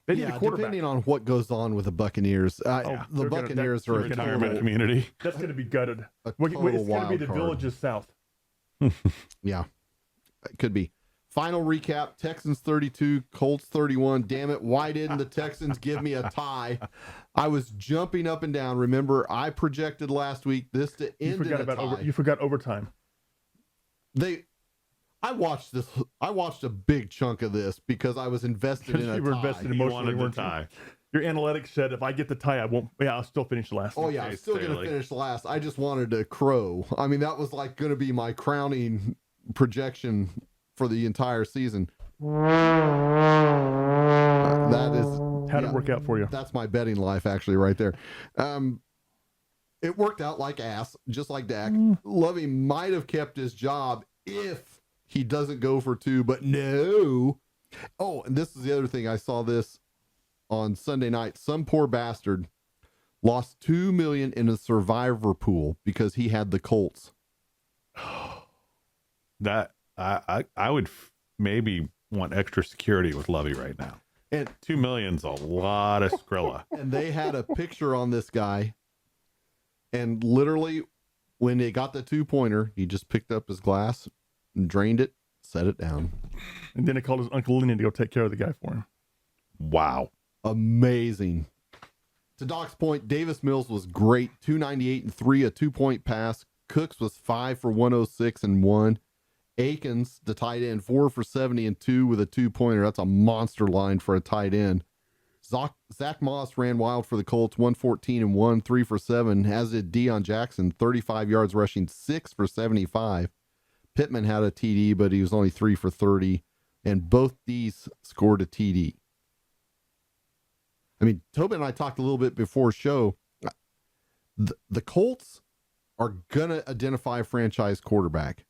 Speaker 2: They need a quarterback.
Speaker 4: depending on what goes on with the Buccaneers. The
Speaker 2: they're
Speaker 4: Buccaneers
Speaker 2: gonna-
Speaker 4: are a
Speaker 3: retirement
Speaker 4: total,
Speaker 3: community.
Speaker 2: That's going to be gutted.
Speaker 4: a
Speaker 2: It's
Speaker 4: total
Speaker 2: going to be
Speaker 4: wild
Speaker 2: the
Speaker 4: card.
Speaker 2: Villages South.
Speaker 4: Yeah, it could be. Final recap, Texans 32, Colts 31. Damn it, why didn't the Texans give me a tie? I was jumping up and down. Remember, I projected last week this to end in a tie.
Speaker 2: You forgot overtime.
Speaker 4: I watched a big chunk of this because I was invested in a
Speaker 2: you were
Speaker 4: tie.
Speaker 2: invested emotionally,
Speaker 3: wanted
Speaker 2: weren't
Speaker 3: the tie.
Speaker 2: you? Your analytics said if I get the tie, I won't. Yeah, I'll still finish last.
Speaker 4: Oh yeah, I'm still going to finish last. I just wanted to crow. I mean, that was like going to be my crowning projection for the entire season. That is
Speaker 2: How'd it work out for you?
Speaker 4: That's my betting life, actually, right there. It worked out like ass, just like Dak. Lovey might have kept his job if he doesn't go for 2, but no. Oh, and this is the other thing. I saw this on Sunday night. Some poor bastard lost $2 million in a survivor pool because he had the Colts.
Speaker 3: That I would maybe want extra security with Lovey right now.
Speaker 4: And
Speaker 3: $2 million's a lot of Skrilla.
Speaker 4: And they had a picture on this guy. And literally, when they got the 2-pointer, he just picked up his glass and drained it, set it down.
Speaker 2: And then he called his Uncle Lenny to go take care of the guy for him.
Speaker 3: Wow.
Speaker 4: Amazing. To Doc's point, Davis Mills was great. 298 and 3, a 2-point pass. Cooks was 5 for 106 and 1. Akins, the tight end, 4 for 70 and 2 with a 2-pointer. That's a monster line for a tight end. Zach Moss ran wild for the Colts, 114 and 1, 3 for 7, as did Deion Jackson, 35 yards rushing, 6 for 75. Pittman had a TD, but he was only 3 for 30, and both these scored a TD. I mean, Tobin and I talked a little bit before show. The Colts are going to identify a franchise quarterback.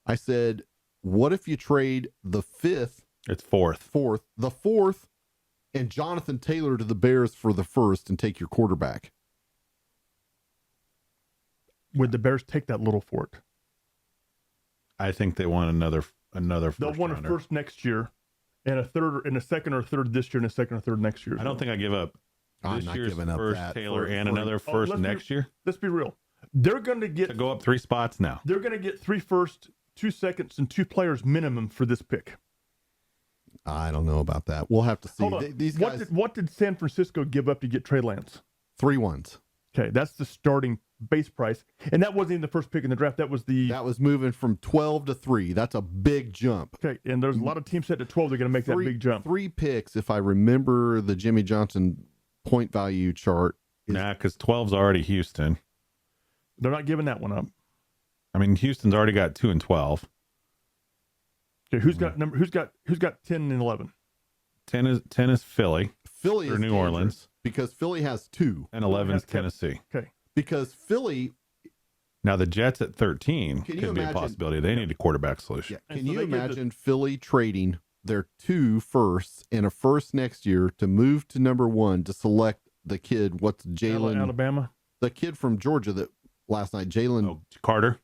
Speaker 4: I said, what if you trade the 5th?
Speaker 3: It's fourth,
Speaker 4: the 4th, and Jonathan Taylor to the Bears for the 1st and take your quarterback?
Speaker 2: Would the Bears take that little for it?
Speaker 3: I think they want another first
Speaker 2: They'll want a
Speaker 3: rounder.
Speaker 2: first next year, and a second or third this year, and a second or third next year.
Speaker 3: I don't think I give up
Speaker 4: I'm
Speaker 3: this
Speaker 4: not
Speaker 3: year's
Speaker 4: giving up
Speaker 3: first
Speaker 4: that
Speaker 3: Taylor
Speaker 4: for-
Speaker 3: and
Speaker 4: for-
Speaker 3: another first
Speaker 2: let's
Speaker 3: next year
Speaker 2: Let's be real. They're going to get
Speaker 3: to go up 3 spots now.
Speaker 2: They're going to get 3 firsts, 2 seconds, and 2 players minimum for this pick.
Speaker 4: I don't know about that. We'll have to see.
Speaker 2: Hold on.
Speaker 4: These guys,
Speaker 2: What did San Francisco give up to get Trey Lance?
Speaker 4: 3 1s.
Speaker 2: Okay, that's the starting base price, and that wasn't even the first pick in the draft. That was the
Speaker 4: That was moving from 12 to 3. That's a big jump.
Speaker 2: okay. And there's a lot of teams set to 12. They're going to make that big jump.
Speaker 4: 3 picks, if I remember the Jimmy Johnson point value chart.
Speaker 3: Nah, because 12's already Houston.
Speaker 2: They're not giving that one up.
Speaker 3: I mean, Houston's already got 2 and 12.
Speaker 2: Okay, who's got 10 and 11?
Speaker 3: 10 is Philly,
Speaker 4: Philly
Speaker 3: or
Speaker 4: is
Speaker 3: New
Speaker 4: dangerous
Speaker 3: Orleans.
Speaker 4: because Philly has 2.
Speaker 3: and 11's
Speaker 2: has 10.
Speaker 3: Tennessee.
Speaker 2: Okay,
Speaker 4: Because Philly,
Speaker 3: Now the Jets at 13
Speaker 4: Can you
Speaker 3: could be a
Speaker 4: imagine-
Speaker 3: possibility. They need a quarterback solution.
Speaker 2: And
Speaker 4: can
Speaker 2: so
Speaker 4: you
Speaker 2: they give
Speaker 4: imagine Philly trading their 2 firsts and a first next year to move to number 1 to select the kid? What's Jalen?
Speaker 2: Alabama.
Speaker 4: The kid from Georgia that last night, Jalen
Speaker 3: Oh, Carter,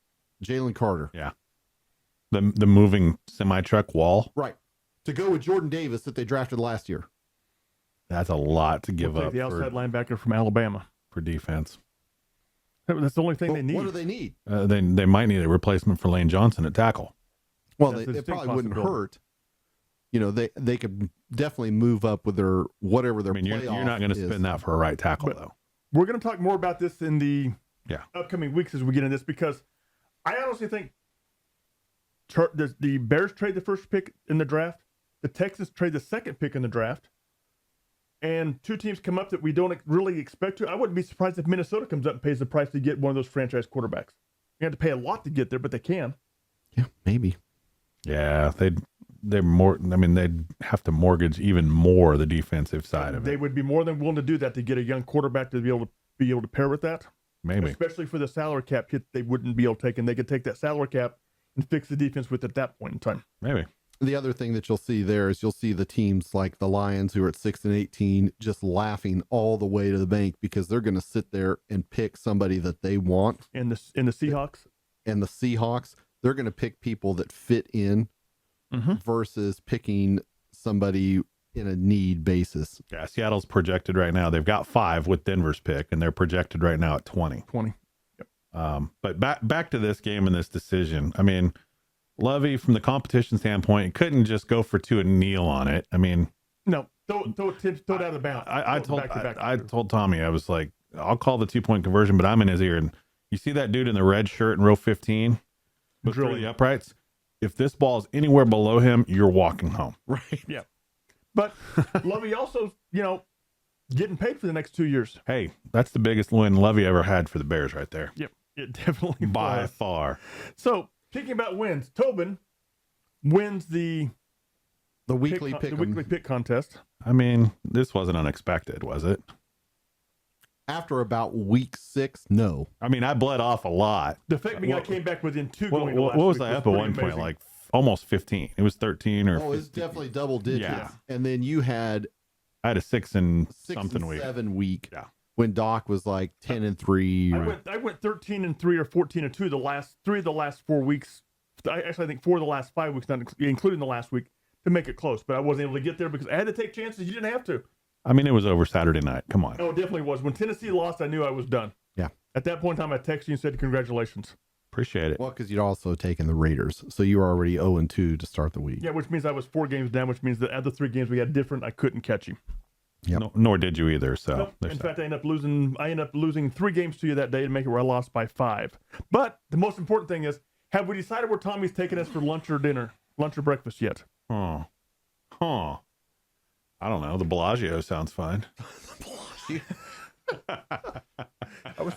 Speaker 4: Carter.
Speaker 3: the moving semi truck wall.
Speaker 4: Right. To go with Jordan Davis that they drafted last year.
Speaker 3: That's a lot to give
Speaker 2: We'll take
Speaker 3: up
Speaker 2: the outside linebacker from Alabama.
Speaker 3: for defense.
Speaker 2: That's the only thing
Speaker 4: But
Speaker 2: they need.
Speaker 4: what do they need?
Speaker 3: They might need a replacement for Lane Johnson at tackle.
Speaker 4: Well,
Speaker 2: That's a
Speaker 4: it
Speaker 2: distinct
Speaker 4: probably wouldn't
Speaker 2: possibility.
Speaker 4: hurt. You know, they could definitely move up with their whatever their
Speaker 3: I mean, you're
Speaker 4: playoff
Speaker 3: not going to
Speaker 4: is.
Speaker 3: spend that for a right tackle,
Speaker 2: But-
Speaker 3: though.
Speaker 2: We're going to talk more about this in the
Speaker 3: Yeah.
Speaker 2: upcoming weeks as we get into this, because I honestly think the Bears trade the first pick in the draft, the Texans trade the second pick in the draft, and 2 teams come up that we don't really expect to. I wouldn't be surprised if Minnesota comes up and pays the price to get one of those franchise quarterbacks. You have to pay a lot to get there, but they can.
Speaker 4: Yeah, maybe.
Speaker 3: Yeah, they're more. I mean, they'd have to mortgage even more the defensive side of
Speaker 2: They
Speaker 3: it.
Speaker 2: would be more than willing to do that to get a young quarterback to be able to pair with that.
Speaker 3: Maybe.
Speaker 2: Especially for the salary cap hit, they wouldn't be able to take, and they could take that salary cap and fix the defense with at that point in time.
Speaker 3: Maybe.
Speaker 4: The other thing that you'll see there is you'll see the teams like the Lions, who are at 6 and 18, just laughing all the way to the bank because they're going to sit there and pick somebody that they want.
Speaker 2: And the Seahawks,
Speaker 4: And the Seahawks, they're going to pick people that fit in versus picking somebody in a need basis.
Speaker 3: Yeah, Seattle's projected right now. They've got 5 with Denver's pick, and they're projected right now at 20.
Speaker 2: 20.
Speaker 3: But back to this game and this decision. I mean, Lovey, from the competition standpoint, couldn't just go for two and kneel on it. I mean,
Speaker 2: No, throw it out of bounds.
Speaker 3: I told Tommy, I was like, I'll call the 2-point conversion, but I'm in his ear. And you see that dude in the red shirt in row 15 with the uprights? If this ball is anywhere below him, you're walking home.
Speaker 4: Right.
Speaker 2: Yeah. But Lovey also, getting paid for the next 2 years.
Speaker 3: Hey, that's the biggest win Lovey ever had for the Bears right there.
Speaker 2: Yep. It definitely
Speaker 3: By
Speaker 2: was.
Speaker 3: far.
Speaker 2: So, thinking about wins, Tobin wins the
Speaker 4: weekly
Speaker 2: pick contest.
Speaker 3: I mean, this wasn't unexpected, was it?
Speaker 4: After about week 6, no.
Speaker 3: I mean, I bled off a lot.
Speaker 2: The fact being I came back within 2
Speaker 3: What,
Speaker 2: going to last
Speaker 3: what was
Speaker 2: week
Speaker 3: I up at
Speaker 2: pretty
Speaker 3: one point?
Speaker 2: amazing.
Speaker 3: Like almost 15. It was 13 or 15.
Speaker 4: It's definitely double digits.
Speaker 3: Yeah.
Speaker 4: And then you had
Speaker 3: I had a 6 and
Speaker 4: 6
Speaker 3: something
Speaker 4: and
Speaker 3: week.
Speaker 4: 7 week.
Speaker 3: Yeah.
Speaker 4: When Doc was like 10-3.
Speaker 2: I went 13-3 or 14-2 the last 3 of the last 4 weeks. I think 4 of the last 5 weeks, not including the last week, to make it close. But I wasn't able to get there because I had to take chances. You didn't have to.
Speaker 3: I mean, it was over Saturday night. Come on.
Speaker 2: Oh, it definitely was. When Tennessee lost, I knew I was done.
Speaker 4: Yeah.
Speaker 2: At that point in time, I texted you and said congratulations.
Speaker 3: Appreciate it.
Speaker 4: Well, because you'd also taken the Raiders. So you were already 0-2 to start the week.
Speaker 2: Yeah, which means I was 4 games down, which means the other 3 games we had different, I couldn't catch you.
Speaker 4: Yep.
Speaker 3: No, nor did you either. So
Speaker 2: Nope.
Speaker 3: there's
Speaker 2: In
Speaker 3: that.
Speaker 2: fact, I ended up losing 3 games to you that day to make it where I lost by 5. But the most important thing is, have we decided where Tommy's taking us for lunch or breakfast yet?
Speaker 3: Huh. I don't know. The Bellagio sounds fine.
Speaker 2: I was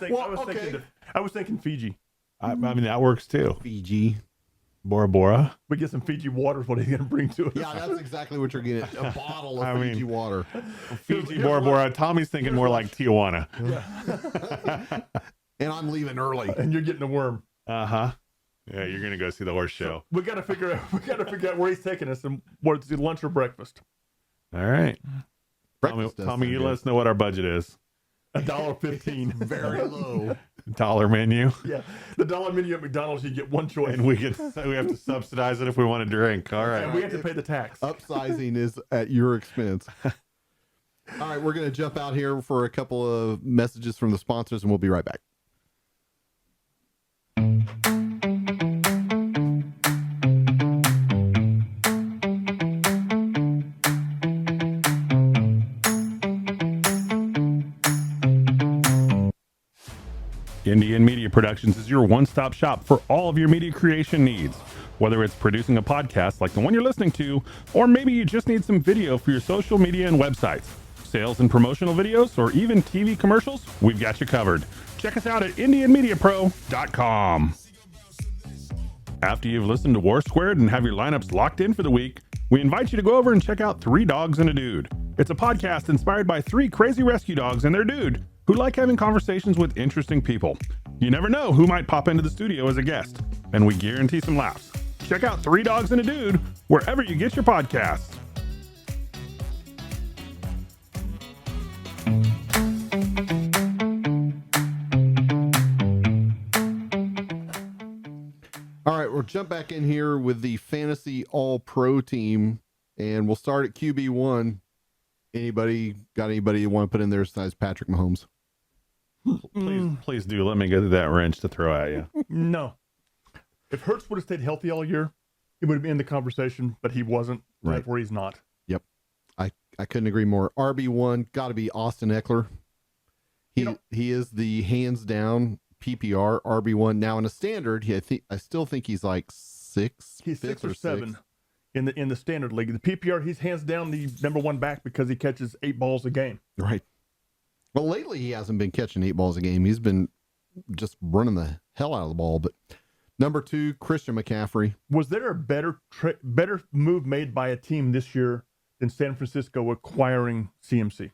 Speaker 2: thinking Fiji.
Speaker 3: I mean, that works too.
Speaker 4: Fiji.
Speaker 3: Bora Bora.
Speaker 2: We get some Fiji water is what he's going to bring to us.
Speaker 4: Yeah, that's exactly what you're getting. A bottle of
Speaker 3: I mean,
Speaker 4: Fiji water.
Speaker 3: Fiji, Bora Bora. Tommy's thinking more like Tijuana.
Speaker 4: And I'm leaving early.
Speaker 2: And you're getting a worm.
Speaker 3: Uh-huh. Yeah, you're going to go see the horse show.
Speaker 2: We got to figure out where he's taking us and what it's lunch or breakfast.
Speaker 3: All right.
Speaker 4: Breakfast does
Speaker 3: Tommy,
Speaker 4: sound
Speaker 3: you
Speaker 4: good.
Speaker 3: let us know what our budget is.
Speaker 2: $1.15.
Speaker 4: Very low.
Speaker 3: Dollar menu.
Speaker 2: Yeah, the dollar menu at McDonald's, you get one choice,
Speaker 3: And we have to subsidize it if we want to drink. All
Speaker 2: and
Speaker 3: right.
Speaker 2: we have to pay the tax.
Speaker 4: Upsizing is at your expense. All right, we're going to jump out here for a couple of messages from the sponsors, and we'll be right back.
Speaker 3: Indian Media Productions is your one-stop shop for all of your media creation needs. Whether it's producing a podcast like the one you're listening to, or maybe you just need some video for your social media and websites, sales and promotional videos, or even TV commercials, we've got you covered. Check us out at IndianMediaPro.com. After you've listened to Warsquared and have your lineups locked in for the week, we invite you to go over and check out 3 Dogs and a Dude. It's a podcast inspired by 3 crazy rescue dogs and their dude who like having conversations with interesting people. You never know who might pop into the studio as a guest, and we guarantee some laughs. Check out 3 Dogs and a Dude wherever you get your podcasts.
Speaker 4: All right, we'll jump back in here with the Fantasy All-Pro team, and we'll start at QB1. Anybody you want to put in there besides Patrick Mahomes?
Speaker 3: Please do. Let me get that wrench to throw at you.
Speaker 2: No. If Hurts would have stayed healthy all year, he would have been in the conversation, but he wasn't.
Speaker 4: Right.
Speaker 2: Therefore, he's not.
Speaker 4: Yep. I couldn't agree more. RB1, got to be Austin Eckler. He is the hands down PPR RB1. Now in a standard, I still think he's like 6.
Speaker 2: He's 6 or 7
Speaker 4: 6.
Speaker 2: in the standard league. The PPR, he's hands down the number 1 back because he catches 8 balls a game.
Speaker 4: Right. Well, lately he hasn't been catching 8 balls a game. He's been just running the hell out of the ball. But number 2, Christian McCaffrey.
Speaker 2: Was there a better move made by a team this year than San Francisco acquiring CMC?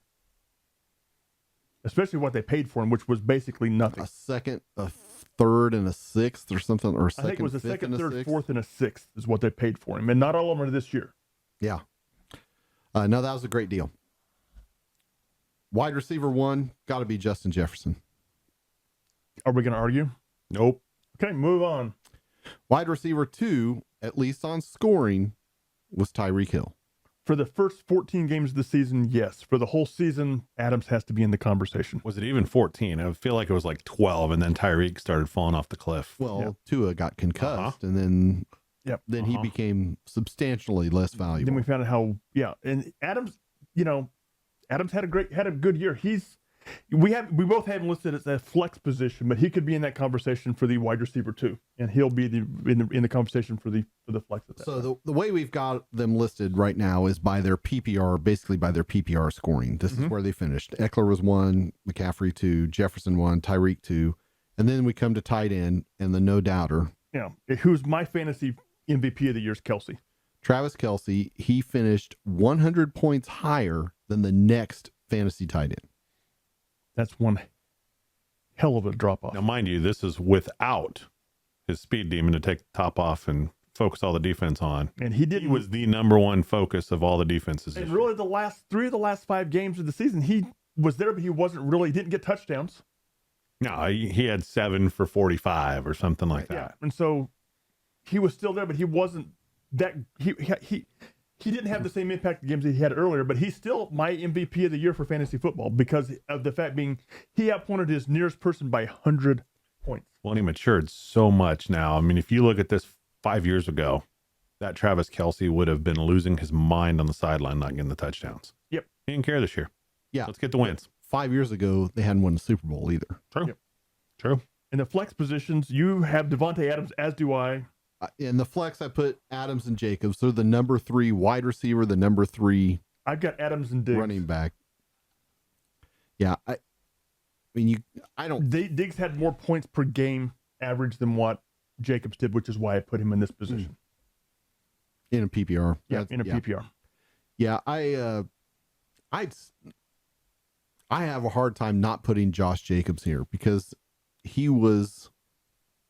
Speaker 2: Especially what they paid for him, which was basically nothing.
Speaker 4: A second, a third, and a 6th or something, or
Speaker 2: I
Speaker 4: second,
Speaker 2: think it was a
Speaker 4: fifth,
Speaker 2: second,
Speaker 4: and
Speaker 2: third,
Speaker 4: 6th.
Speaker 2: 4th, and a 6th is what they paid for him. And not all of them are this year.
Speaker 4: Yeah. No, that was a great deal. Wide receiver 1, got to be Justin Jefferson.
Speaker 2: Are we going to argue?
Speaker 3: Nope.
Speaker 2: Okay, move on.
Speaker 4: Wide receiver 2, at least on scoring, was Tyreek Hill.
Speaker 2: For the first 14 games of the season, yes. For the whole season, Adams has to be in the conversation.
Speaker 3: Was it even 14? I feel like it was like 12, and then Tyreek started falling off the cliff.
Speaker 4: Well, Tua got concussed, and then
Speaker 2: Yep.
Speaker 4: then he became substantially less valuable.
Speaker 2: Then we found out how, and Adams, Adams had a good year. We both have him listed as a flex position, but he could be in that conversation for the wide receiver too, and he'll be in the conversation for the flex.
Speaker 4: So the way we've got them listed right now is by their PPR, basically by their PPR scoring. This is where they finished. Eckler was 1, McCaffrey 2, Jefferson 1, Tyreek 2, and then we come to tight end and the no doubter.
Speaker 2: Yeah, who's my fantasy MVP of the year is Kelce.
Speaker 4: Travis Kelce. He finished 100 points higher than the next fantasy tight end.
Speaker 2: That's one hell of a drop off.
Speaker 3: Now, mind you, this is without his speed demon to take the top off and focus all the defense on.
Speaker 2: And he
Speaker 3: was the number one focus of all the defenses.
Speaker 2: And really, the last 3 of the last 5 games of the season, he was there, but he didn't get touchdowns.
Speaker 3: No, he had 7 for 45 or something like that.
Speaker 2: Yeah, and so he was still there, but he wasn't that. He didn't have the same impact the games that he had earlier, but he's still my MVP of the year for fantasy football because of the fact being he outpointed his nearest person by 100 points.
Speaker 3: Well, and he matured so much now. I mean, if you look at this 5 years ago, that Travis Kelce would have been losing his mind on the sideline, not getting the touchdowns.
Speaker 2: Yep.
Speaker 3: He didn't care this year.
Speaker 4: Yeah.
Speaker 3: Let's get the wins.
Speaker 4: 5 years ago, they hadn't won the Super Bowl either.
Speaker 3: True.
Speaker 2: Yep.
Speaker 3: True.
Speaker 2: In the flex positions, you have Devontae Adams, as do I.
Speaker 4: In the flex, I put Adams and Jacobs. They're the number 3 wide receiver, the number 3
Speaker 2: I've got Adams and Diggs.
Speaker 4: running back. Yeah, I mean,
Speaker 2: Diggs had more points per game average than what Jacobs did, which is why I put him in this position.
Speaker 4: In a PPR.
Speaker 2: Yeah, in a PPR.
Speaker 4: Yeah, I have a hard time not putting Josh Jacobs here because he was.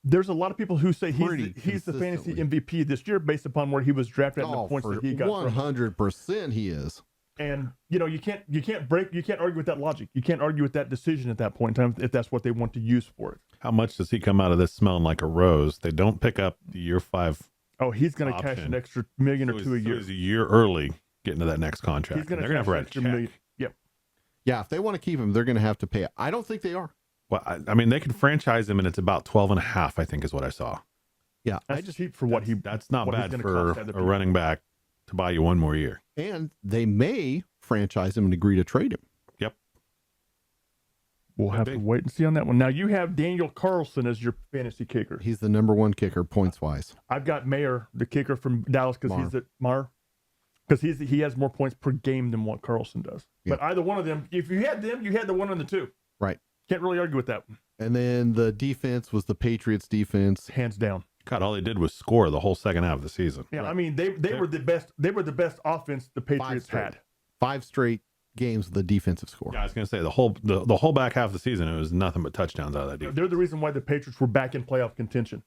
Speaker 2: There's a lot of people who say he's the fantasy MVP this year based upon where he was drafted and the points that he got.
Speaker 4: 100% he is.
Speaker 2: And you can't argue with that logic. You can't argue with that decision at that point in time if that's what they want to use for it.
Speaker 3: How much does he come out of this smelling like a rose? They don't pick up the year 5.
Speaker 2: Oh, he's going to cash an extra $1 million or $2 million a year.
Speaker 3: He's a year early getting to that next contract.
Speaker 2: They're
Speaker 3: going to have to write a check.
Speaker 2: $1 million. Yep.
Speaker 4: Yeah, if they want to keep him, they're going to have to pay it. I don't think they are.
Speaker 3: Well, I mean, they could franchise him, and it's about 12.5, I think, is what I saw.
Speaker 4: Yeah,
Speaker 2: that's cheap for what he.
Speaker 3: That's not
Speaker 2: what
Speaker 3: bad for a running back to buy you one more year.
Speaker 4: And they may franchise him and agree to trade him.
Speaker 3: Yep.
Speaker 2: We'll have to wait and see on that one. Now you have Daniel Carlson as your fantasy kicker.
Speaker 4: He's the number 1 kicker points wise.
Speaker 2: I've got Mayer, the kicker from Dallas, because he's at Mar. Because he has more points per game than what Carlson does. Yeah. But either one of them, if you had them, you had the one on the 2.
Speaker 4: Right.
Speaker 2: Can't really argue with that one.
Speaker 4: And then the defense was the Patriots defense.
Speaker 2: Hands down.
Speaker 3: God, all they did was score the whole second half of the season.
Speaker 2: Yeah, right. I mean, they were the best. They were the best offense the Patriots had.
Speaker 4: 5 straight games with the defensive score.
Speaker 3: Yeah, I was going to say the whole back half of the season, it was nothing but touchdowns out of that defense.
Speaker 2: They're the reason why the Patriots were back in playoff contention.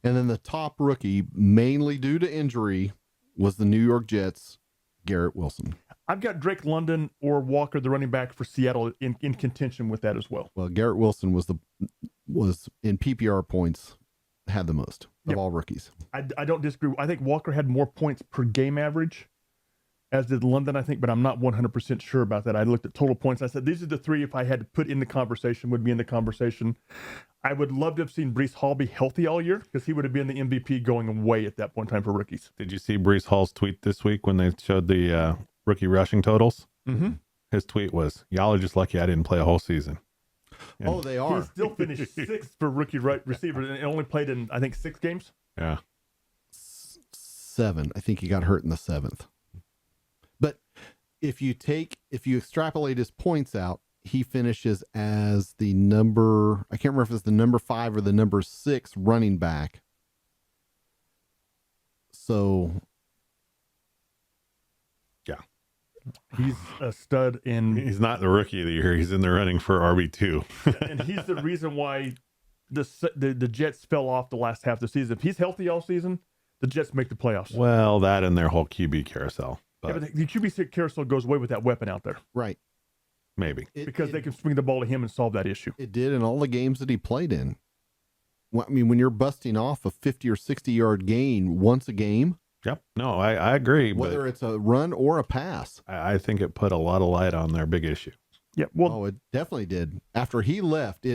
Speaker 4: And then the top rookie, mainly due to injury, was the New York Jets, Garrett Wilson.
Speaker 2: I've got Drake London or Walker, the running back for Seattle, in contention with that as well.
Speaker 4: Well, Garrett Wilson was in PPR points, had the most of all rookies.
Speaker 2: I don't disagree. I think Walker had more points per game average, as did London, I think, but I'm not 100% sure about that. I looked at total points. I said, these are the 3 if I had to put in the conversation, would be in the conversation. I would love to have seen Breece Hall be healthy all year because he would have been the MVP going away at that point in time for rookies.
Speaker 3: Did you see Breece Hall's tweet this week when they showed the rookie rushing totals?
Speaker 2: Mm-hmm.
Speaker 3: His tweet was, y'all are just lucky I didn't play a whole season.
Speaker 4: And they are.
Speaker 2: He still finished 6th for rookie receiver and only played in, I think, 6 games.
Speaker 3: Yeah.
Speaker 4: 7. I think he got hurt in the 7th. But if you extrapolate his points out, he finishes as the number, I can't remember if it's the number 5 or the number 6 running back. So,
Speaker 3: yeah.
Speaker 2: He's a stud
Speaker 3: he's not the rookie of the year. He's in the running for RB2.
Speaker 2: And he's the reason why the Jets fell off the last half of the season. If he's healthy all season, the Jets make the playoffs.
Speaker 3: Well, that and their whole QB carousel.
Speaker 2: But the QB carousel goes away with that weapon out there.
Speaker 4: Right.
Speaker 3: Maybe.
Speaker 2: Because they can swing the ball to him and solve that issue.
Speaker 4: It did in all the games that he played in. I mean, when you're busting off a 50 or 60-yard gain once a game.
Speaker 3: Yep. No, I agree.
Speaker 4: Whether it's a run or a pass.
Speaker 3: I think it put a lot of light on their big issue.
Speaker 2: Yeah. Well,
Speaker 4: it definitely did. After he left,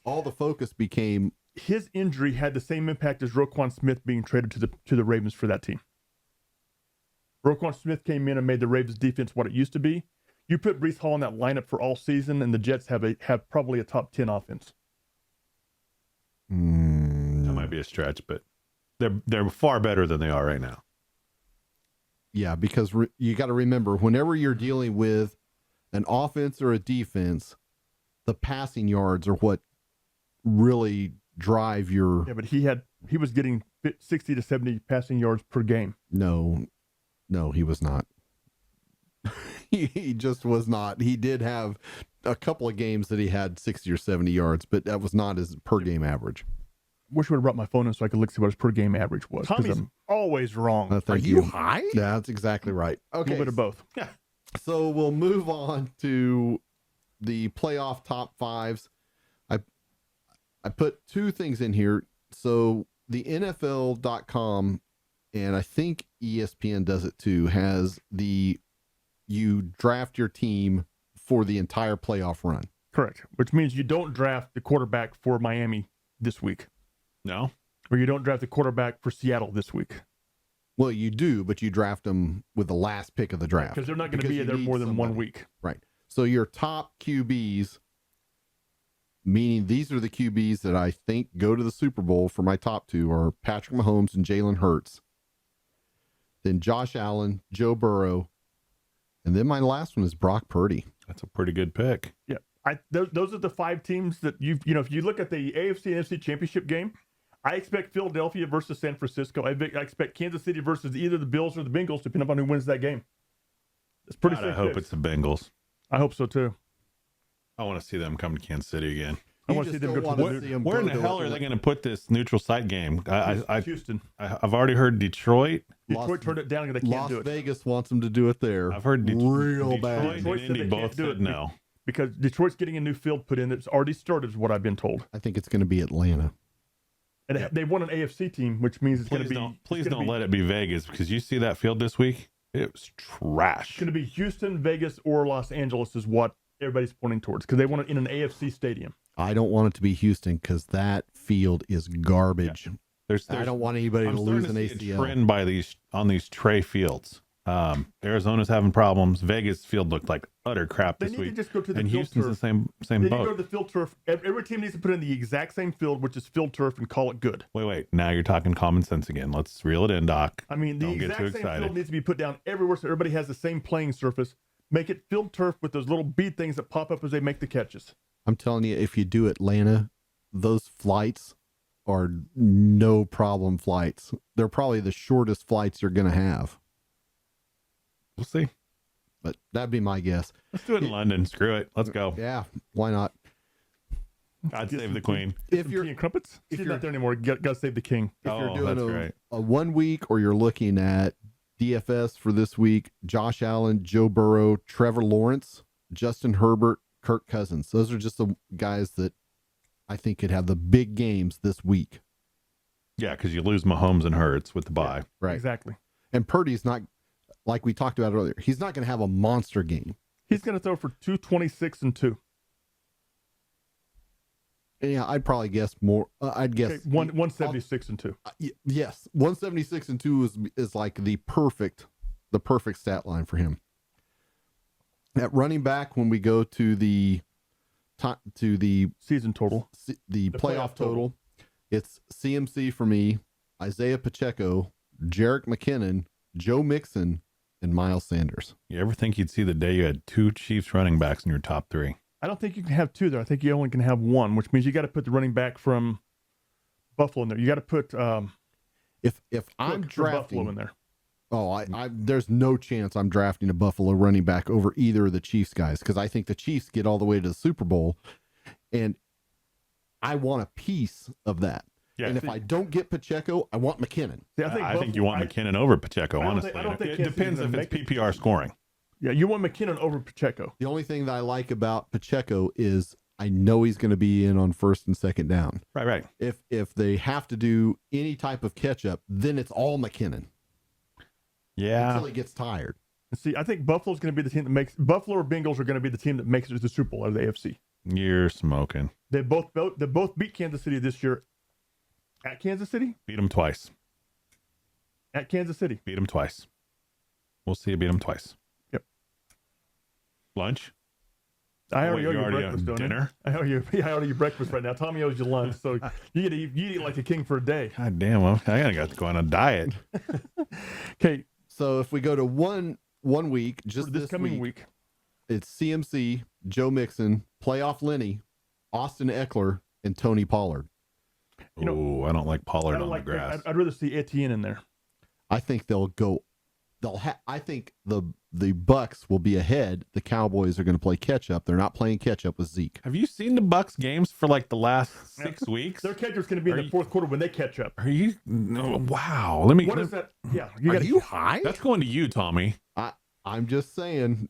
Speaker 4: all the focus became
Speaker 2: his injury had the same impact as Roquan Smith being traded to the Ravens for that team. Roquan Smith came in and made the Ravens defense what it used to be. You put Breece Hall in that lineup for all season, and the Jets have probably a top 10 offense.
Speaker 3: That might be a stretch, but they're far better than they are right now.
Speaker 4: Yeah, because you got to remember, whenever you're dealing with an offense or a defense, the passing yards are what really drive your.
Speaker 2: Yeah, but he was getting 60 to 70 passing yards per game.
Speaker 4: No, he was not. He just was not. He did have a couple of games that he had 60 or 70 yards, but that was not his per game average.
Speaker 2: Wish I would have brought my phone in so I could look see what his per game average was.
Speaker 3: Tommy's always wrong.
Speaker 4: Thank
Speaker 3: Are you high?
Speaker 4: Yeah, that's exactly right.
Speaker 2: A
Speaker 4: Okay,
Speaker 2: little bit of both.
Speaker 3: Yeah.
Speaker 4: so we'll move on to the playoff top fives. I put two things in here. So the NFL.com, and I think ESPN does it too, has you draft your team for the entire playoff run.
Speaker 2: Correct. Which means you don't draft the quarterback for Miami this week.
Speaker 3: No.
Speaker 2: Or you don't draft the quarterback for Seattle this week.
Speaker 4: Well, you do, but you draft them with the last pick of the draft.
Speaker 2: Because they're not going to be
Speaker 4: you
Speaker 2: there
Speaker 4: need
Speaker 2: more than 1
Speaker 4: somebody.
Speaker 2: week.
Speaker 4: Right. So your top QBs, meaning these are the QBs that I think go to the Super Bowl for my top two, are Patrick Mahomes and Jalen Hurts. Then Josh Allen, Joe Burrow. And then my last one is Brock Purdy.
Speaker 3: That's a pretty good pick.
Speaker 2: Yeah. Those are the 5 teams that if you look at the AFC and NFC championship game, I expect Philadelphia versus San Francisco. I expect Kansas City versus either the Bills or the Bengals, depending upon who wins that game. It's pretty
Speaker 3: God, I
Speaker 2: safe
Speaker 3: hope
Speaker 2: picks.
Speaker 3: it's the Bengals.
Speaker 2: I hope so too.
Speaker 3: I want to see them come to Kansas City again.
Speaker 2: I
Speaker 4: You
Speaker 2: want to see
Speaker 4: just
Speaker 2: them
Speaker 4: don't
Speaker 2: go to
Speaker 4: wanna
Speaker 2: the
Speaker 4: see 'em
Speaker 3: Where in
Speaker 4: go
Speaker 3: the
Speaker 4: to
Speaker 3: hell are they going to put this neutral site game?
Speaker 2: Houston.
Speaker 3: I've already heard Detroit.
Speaker 2: Detroit turned it down because they can't
Speaker 4: Las
Speaker 2: do it.
Speaker 4: Vegas wants them to do it there.
Speaker 3: I've heard
Speaker 4: real bad.
Speaker 3: Detroit
Speaker 2: Detroit
Speaker 3: and
Speaker 2: said
Speaker 3: Indy
Speaker 2: they
Speaker 3: both
Speaker 2: can't do
Speaker 3: said
Speaker 2: it.
Speaker 3: no.
Speaker 2: Because Detroit's getting a new field put in that's already started, is what I've been told.
Speaker 4: I think it's going to be Atlanta.
Speaker 2: And they want an AFC team, which means it's going to be.
Speaker 3: Please don't let it be Vegas, because you see that field this week. It was trash.
Speaker 2: It's going to be Houston, Vegas, or Los Angeles is what everybody's pointing towards because they want it in an AFC stadium.
Speaker 4: I don't want it to be Houston because that field is garbage. I don't want anybody to lose an
Speaker 3: see a
Speaker 4: ACL.
Speaker 3: trend on these Trey fields. Arizona's having problems. Vegas field looked like utter crap
Speaker 2: They
Speaker 3: this
Speaker 2: need to
Speaker 3: week.
Speaker 2: just go to the
Speaker 3: And
Speaker 2: field
Speaker 3: Houston's
Speaker 2: turf.
Speaker 3: the same
Speaker 2: They need to go
Speaker 3: boat.
Speaker 2: to the field turf. Every team needs to put in the exact same field, which is field turf, and call it good.
Speaker 3: Wait. Now you're talking common sense again. Let's reel it in, Doc.
Speaker 2: I mean, the
Speaker 3: Don't get
Speaker 2: exact
Speaker 3: too
Speaker 2: same
Speaker 3: excited.
Speaker 2: field needs to be put down everywhere so everybody has the same playing surface. Make it field turf with those little bead things that pop up as they make the catches.
Speaker 4: I'm telling you, if you do Atlanta, those flights are no problem flights. They're probably the shortest flights you're going to have.
Speaker 3: We'll see.
Speaker 4: But that'd be my guess.
Speaker 3: Let's do it in London. Screw it. Let's go.
Speaker 4: Yeah, why not?
Speaker 3: God save the queen.
Speaker 4: If
Speaker 2: Some
Speaker 4: you're
Speaker 2: tea and crumpets,
Speaker 4: if
Speaker 2: she's
Speaker 4: you're-
Speaker 2: not there anymore. Got to save the king.
Speaker 4: if you're
Speaker 3: Oh,
Speaker 4: doing
Speaker 3: that's right.
Speaker 4: a 1 week or you're looking at DFS for this week, Josh Allen, Joe Burrow, Trevor Lawrence, Justin Herbert, Kirk Cousins. Those are just the guys that I think could have the big games this week.
Speaker 3: Yeah, because you lose Mahomes and Hurts with the bye.
Speaker 4: Right.
Speaker 2: Exactly.
Speaker 4: And Purdy's not, like we talked about earlier, he's not going to have a monster game.
Speaker 2: He's going to throw for 226 and 2.
Speaker 4: Yeah, I'd probably guess more. I'd guess
Speaker 2: Okay, 176 and 2.
Speaker 4: Yes, 176 and 2 is like the perfect stat line for him. At running back, when we go to the
Speaker 2: Season total.
Speaker 4: the playoff total, it's CMC for me, Isaiah Pacheco, Jerick McKinnon, Joe Mixon, and Miles Sanders.
Speaker 3: You ever think you'd see the day you had 2 Chiefs running backs in your top 3?
Speaker 2: I don't think you can have 2 there. I think you only can have 1, which means you got to put the running back from Buffalo in there. You got to put
Speaker 4: If I'm
Speaker 2: Cook from Buffalo
Speaker 4: drafting,
Speaker 2: in there.
Speaker 4: I there's no chance I'm drafting a Buffalo running back over either of the Chiefs guys because I think the Chiefs get all the way to the Super Bowl, and I want a piece of that.
Speaker 3: Yeah,
Speaker 4: and if I don't get Pacheco, I want McKinnon.
Speaker 2: See,
Speaker 3: I think you want McKinnon over Pacheco,
Speaker 2: I don't
Speaker 3: honestly.
Speaker 2: think- I don't think
Speaker 3: It
Speaker 2: Kansas
Speaker 3: depends
Speaker 2: City's
Speaker 3: if
Speaker 2: gonna
Speaker 3: it's
Speaker 2: make it.
Speaker 3: PPR scoring.
Speaker 2: Yeah, you want McKinnon over Pacheco.
Speaker 4: The only thing that I like about Pacheco is I know he's going to be in on first and second down.
Speaker 3: Right.
Speaker 4: If they have to do any type of catch up, then it's all McKinnon
Speaker 3: Yeah.
Speaker 4: until he gets tired.
Speaker 2: And see, I think Buffalo's going to be the team that makes Buffalo or Bengals are going to be the team that makes it to the Super Bowl out of the AFC.
Speaker 3: You're smoking.
Speaker 2: They both beat Kansas City this year At Kansas City?
Speaker 3: Beat them twice.
Speaker 2: At Kansas City.
Speaker 3: Beat them twice. We'll see you beat them twice.
Speaker 2: Yep.
Speaker 3: Lunch?
Speaker 2: I already owe you
Speaker 3: already
Speaker 2: breakfast, don't
Speaker 3: dinner?
Speaker 2: I owe you breakfast right now. Tommy owes you lunch, so you eat like a king for a day.
Speaker 3: God damn, well, I gotta go on a diet.
Speaker 2: Okay.
Speaker 4: So if we go to one week, just
Speaker 2: For this coming week,
Speaker 4: it's CMC, Joe Mixon, playoff Lenny, Austin Eckler, and Tony Pollard.
Speaker 2: You know,
Speaker 3: Oh, I don't like Pollard on
Speaker 2: like
Speaker 3: the grass.
Speaker 2: I'd rather see Etienne in there.
Speaker 4: I think I think the Bucks will be ahead. The Cowboys are going to play catch up. They're not playing catch up with Zeke.
Speaker 3: Have you seen the Bucks games for like the last 6 weeks?
Speaker 2: Their catcher's going to be in the fourth quarter when they catch up.
Speaker 3: Are you? No, wow. Let me.
Speaker 2: What is that? Yeah,
Speaker 4: Are you high?
Speaker 3: That's going to you, Tommy.
Speaker 4: I'm just saying.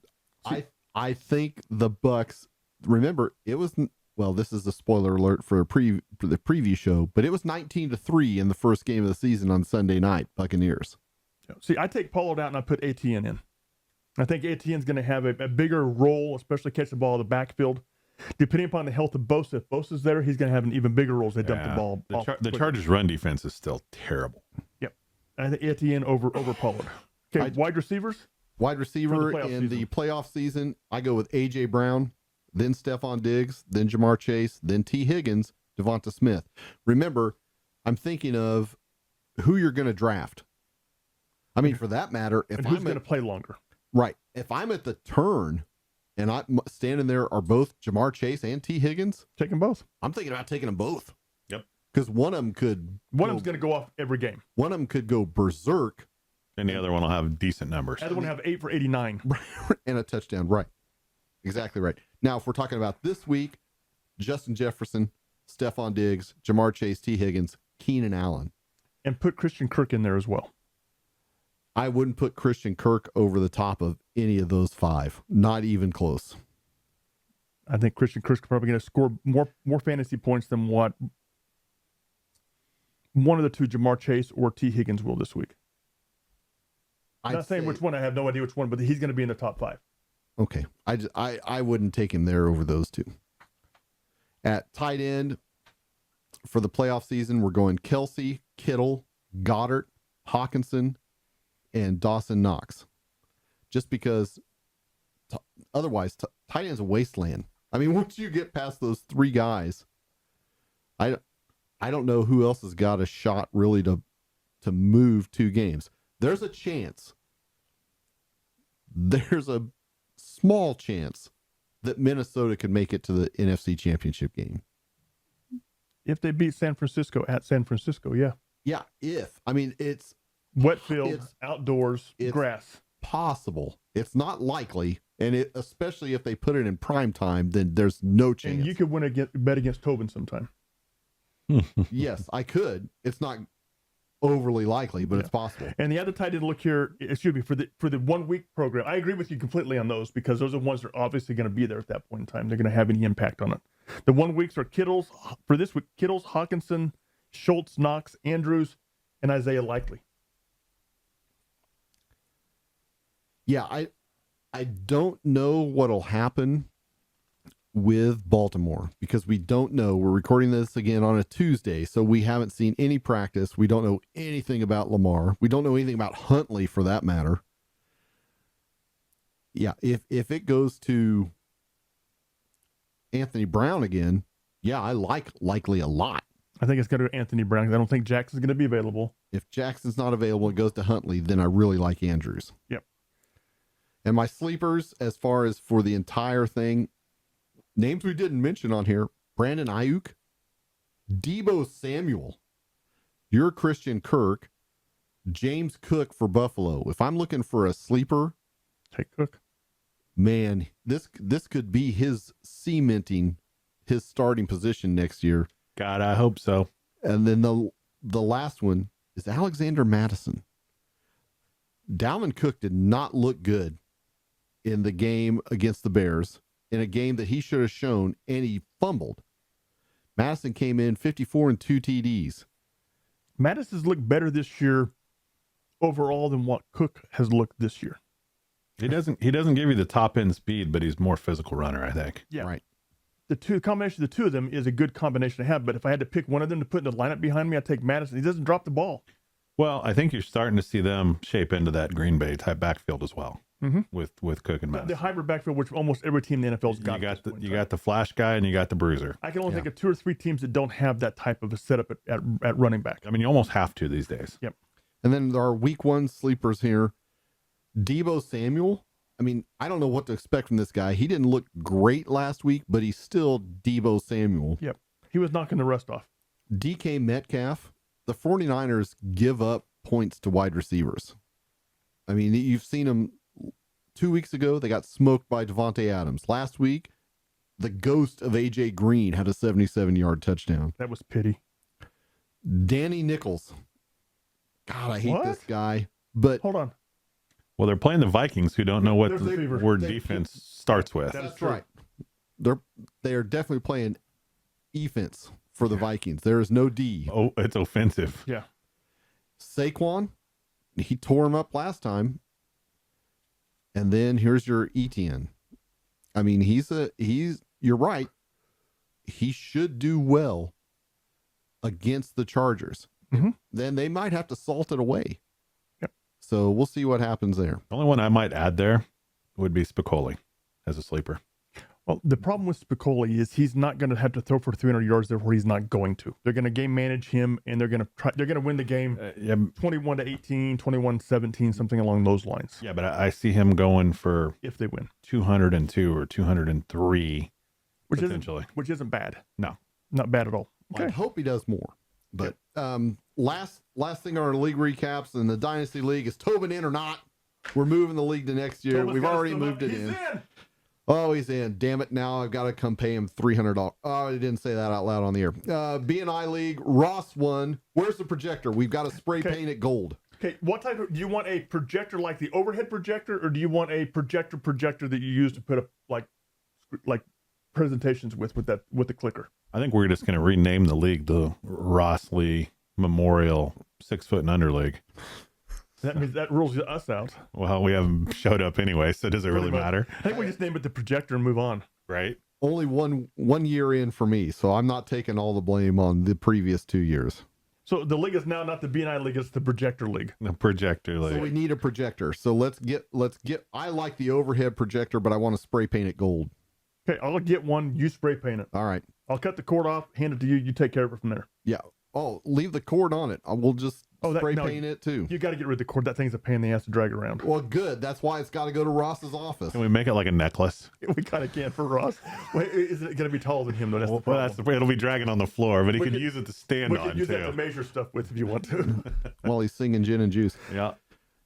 Speaker 4: I think the Bucks. Remember, it was. Well, this is a spoiler alert for the preview show, but it was 19-3 in the first game of the season on Sunday night. Buccaneers.
Speaker 2: See, I take Pollard out and I put Etienne in. I think Etienne's going to have a bigger role, especially catch the ball in the backfield. Depending upon the health of Bosa, if Bosa's there, he's going to have an even bigger role as they dump the ball.
Speaker 3: The Chargers' run defense is still terrible.
Speaker 2: Yep. I think Etienne over Pollard. Okay, wide receivers?
Speaker 4: Wide receiver in the
Speaker 2: season.
Speaker 4: playoff season, I go with A.J. Brown, then Stephon Diggs, then Jamar Chase, then T. Higgins, Devonta Smith. Remember, I'm thinking of who you're going to draft. I mean, for that matter, if
Speaker 2: who's
Speaker 4: I'm
Speaker 2: going to play longer?
Speaker 4: Right. If I'm at the turn and I'm standing there are both Jamar Chase and T. Higgins,
Speaker 2: Take them both.
Speaker 4: I'm thinking about taking them both.
Speaker 3: Yep.
Speaker 4: Because one of them could
Speaker 2: One of them's going to go off every game.
Speaker 4: one of them could go berserk
Speaker 3: And the other one will have decent numbers.
Speaker 2: The other one have 8 for 89.
Speaker 4: and a touchdown. Right. Exactly right. Now, if we're talking about this week, Justin Jefferson, Stephon Diggs, Jamar Chase, T. Higgins, Keenan Allen.
Speaker 2: And put Christian Kirk in there as well.
Speaker 4: I wouldn't put Christian Kirk over the top of any of those 5. Not even close.
Speaker 2: I think Christian Kirk's probably going to score more fantasy points than what one of the two, Jamar Chase or T. Higgins, will this week. I'm not saying which one. I have no idea which one, but he's going to be in the top 5.
Speaker 4: Okay. I wouldn't take him there over those two. At tight end for the playoff season, we're going Kelsey, Kittle, Goddard, Hawkinson, and Dawson Knox. Just because otherwise tight end's a wasteland. I mean, once you get past those 3 guys, I don't know who else has got a shot really to move 2 games. There's a chance. There's a small chance that Minnesota could make it to the NFC Championship game.
Speaker 2: If they beat San Francisco at San Francisco, yeah.
Speaker 4: Yeah, if. I mean, it's
Speaker 2: wet field, outdoors, grass.
Speaker 4: Possible. It's not likely, and especially if they put it in prime time, then there's no chance.
Speaker 2: And you could bet against Tobin sometime.
Speaker 4: Yes, I could. It's not overly likely, but it's possible.
Speaker 2: And the other tight end look here, excuse me, for the 1 week program, I agree with you completely on those because those are the ones that are obviously going to be there at that point in time. They're going to have any impact on it. The 1 weeks are Kittles for this week: Kittles, Hawkinson, Schultz, Knox, Andrews, and Isaiah Likely.
Speaker 4: Yeah, I don't know what'll happen with Baltimore because we don't know. We're recording this again on a Tuesday, so we haven't seen any practice. We don't know anything about Lamar. We don't know anything about Huntley for that matter. Yeah, if it goes to Anthony Brown again, yeah, I like Likely a lot.
Speaker 2: I think it's going to go Anthony Brown because I don't think Jackson's going to be available.
Speaker 4: If Jackson's not available and goes to Huntley, then I really like Andrews.
Speaker 2: Yep.
Speaker 4: And my sleepers, as far as for the entire thing, names we didn't mention on here: Brandon Ayuk, Deebo Samuel, your Christian Kirk, James Cook for Buffalo. If I'm looking for a sleeper,
Speaker 2: take Cook.
Speaker 4: Man, this could be his cementing his starting position next year.
Speaker 3: God, I hope so.
Speaker 4: And then the last one is Alexander Madison. Dalvin Cook did not look good in the game against the Bears, in a game that he should have shown, and he fumbled. Madison came in 54 and 2 TDs.
Speaker 2: Madison's looked better this year overall than what Cook has looked this year.
Speaker 3: He doesn't give you the top end speed, but he's more physical runner, I think.
Speaker 2: Yeah.
Speaker 4: Right.
Speaker 2: the combination of the two of them is a good combination to have. But if I had to pick one of them to put in the lineup behind me, I'd take Madison. He doesn't drop the ball.
Speaker 3: Well, I think you're starting to see them shape into that Green Bay type backfield as well with Cook and Madison.
Speaker 2: The hybrid backfield, which almost every team in the NFL's got.
Speaker 3: You got the flash guy and you got the bruiser.
Speaker 2: I can only think of 2 or 3 teams that don't have that type of a setup at running back.
Speaker 3: I mean, you almost have to these days.
Speaker 2: Yep.
Speaker 4: And then our week 1 sleepers here. Deebo Samuel. I mean, I don't know what to expect from this guy. He didn't look great last week, but he's still Deebo Samuel.
Speaker 2: Yep. He was knocking the rust off.
Speaker 4: DK Metcalf. The 49ers give up points to wide receivers. I mean, you've seen them 2 weeks ago. They got smoked by Devontae Adams. Last week, the ghost of A.J. Green had a 77-yard touchdown.
Speaker 2: That was pity.
Speaker 4: Danny Nichols. God, I hate this guy. But
Speaker 2: hold on.
Speaker 3: Well, they're playing the Vikings, who don't know what the word
Speaker 4: they-
Speaker 3: defense starts with.
Speaker 4: That's right. They are definitely playing offense for the Vikings. There is no D.
Speaker 3: Oh, it's offensive.
Speaker 2: Yeah.
Speaker 4: Saquon, he tore him up last time. And then here's your Etienne. I mean, you're right. He should do well against the Chargers.
Speaker 2: Mm-hmm.
Speaker 4: Then they might have to salt it away.
Speaker 2: Yep.
Speaker 4: So we'll see what happens there.
Speaker 3: The only one I might add there would be Spicoli as a sleeper.
Speaker 2: Well, the problem with Spicoli is he's not going to have to throw for 300 yards there where he's not going to. They're going to game manage him, and they're going to win the game 21-18, 21-17, something along those lines.
Speaker 3: Yeah, but I see him going for
Speaker 2: If they win,
Speaker 3: 202 or 203 potentially.
Speaker 2: which isn't bad.
Speaker 3: No,
Speaker 2: not bad at all.
Speaker 4: I hope he does more. But last thing on our league recaps in the Dynasty League is Tobin in or not? We're moving the league to next year.
Speaker 2: Tobin's
Speaker 4: We've already moved it in. Oh, he's in. Damn it. Now I've got to come pay him $300. Oh, I didn't say that out loud on the air. BNI League, Ross won. Where's the projector? We've got to spray paint it gold.
Speaker 2: Okay, what type of, do you want a projector like the overhead projector, or do you want a projector that you use to put up like presentations with the clicker?
Speaker 3: I think we're just going to rename the league the Ross Lee Memorial 6 Foot and Under League.
Speaker 2: That means that rules us out.
Speaker 3: Well, we haven't showed up anyway, so does it really matter?
Speaker 2: I think we just name it the projector and move on.
Speaker 3: Right?
Speaker 4: Only one year in for me, so I'm not taking all the blame on the previous 2 years.
Speaker 2: So the league is now not the BNI League, it's the projector league.
Speaker 3: The projector league.
Speaker 4: So we need a projector. So let's get. I like the overhead projector, but I want to spray paint it gold.
Speaker 2: Okay, I'll get one. You spray paint it.
Speaker 4: All right.
Speaker 2: I'll cut the cord off, hand it to you. You take care of it from there.
Speaker 4: Yeah. Oh, leave the cord on it. We'll just spray paint it too.
Speaker 2: You got to get rid of the cord. That thing's a pain in the ass to drag around.
Speaker 4: Well, good. That's why it's got to go to Ross's office.
Speaker 3: Can we make it like a necklace?
Speaker 2: We kind of can for Ross. Wait, is it going to be taller than him though? That's the problem.
Speaker 3: That's the way it'll be dragging on the floor, but he can use it to stand
Speaker 2: we
Speaker 3: on
Speaker 2: can use
Speaker 3: too.
Speaker 2: that to measure stuff with if you want to.
Speaker 4: While he's singing gin and juice.
Speaker 3: Yeah.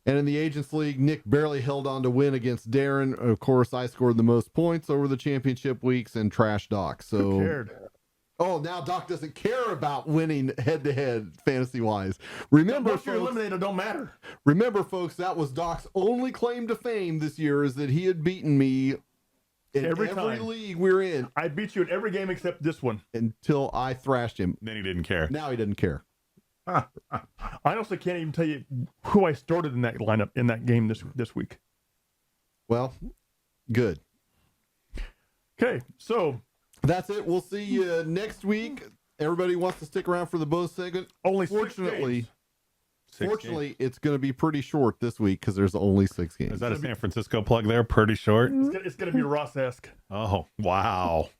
Speaker 4: And in the Agents League, Nick barely held on to win against Darren. Of course, I scored the most points over the championship weeks and trash Doc. So
Speaker 2: Who cared?
Speaker 4: Oh, now Doc doesn't care about winning head-to-head fantasy-wise. Remember,
Speaker 2: once you're eliminated, it don't matter.
Speaker 4: Remember, folks, that was Doc's only claim to fame this year is that he had beaten me in every league we're in.
Speaker 2: I beat you in every game except this one.
Speaker 4: Until I thrashed him.
Speaker 3: Then he didn't care.
Speaker 4: Now he doesn't care.
Speaker 2: I honestly can't even tell you who I started in that lineup in that game this week.
Speaker 4: Well, good.
Speaker 2: Okay, so
Speaker 4: that's it. We'll see you next week. Everybody wants to stick around for the bonus segment.
Speaker 2: Only
Speaker 4: fortunately,
Speaker 3: 6 games.
Speaker 4: it's going to be pretty short this week because there's only 6 games.
Speaker 3: Is that a San Francisco plug there? Pretty short?
Speaker 2: It's going to be Ross-esque.
Speaker 3: Oh, wow.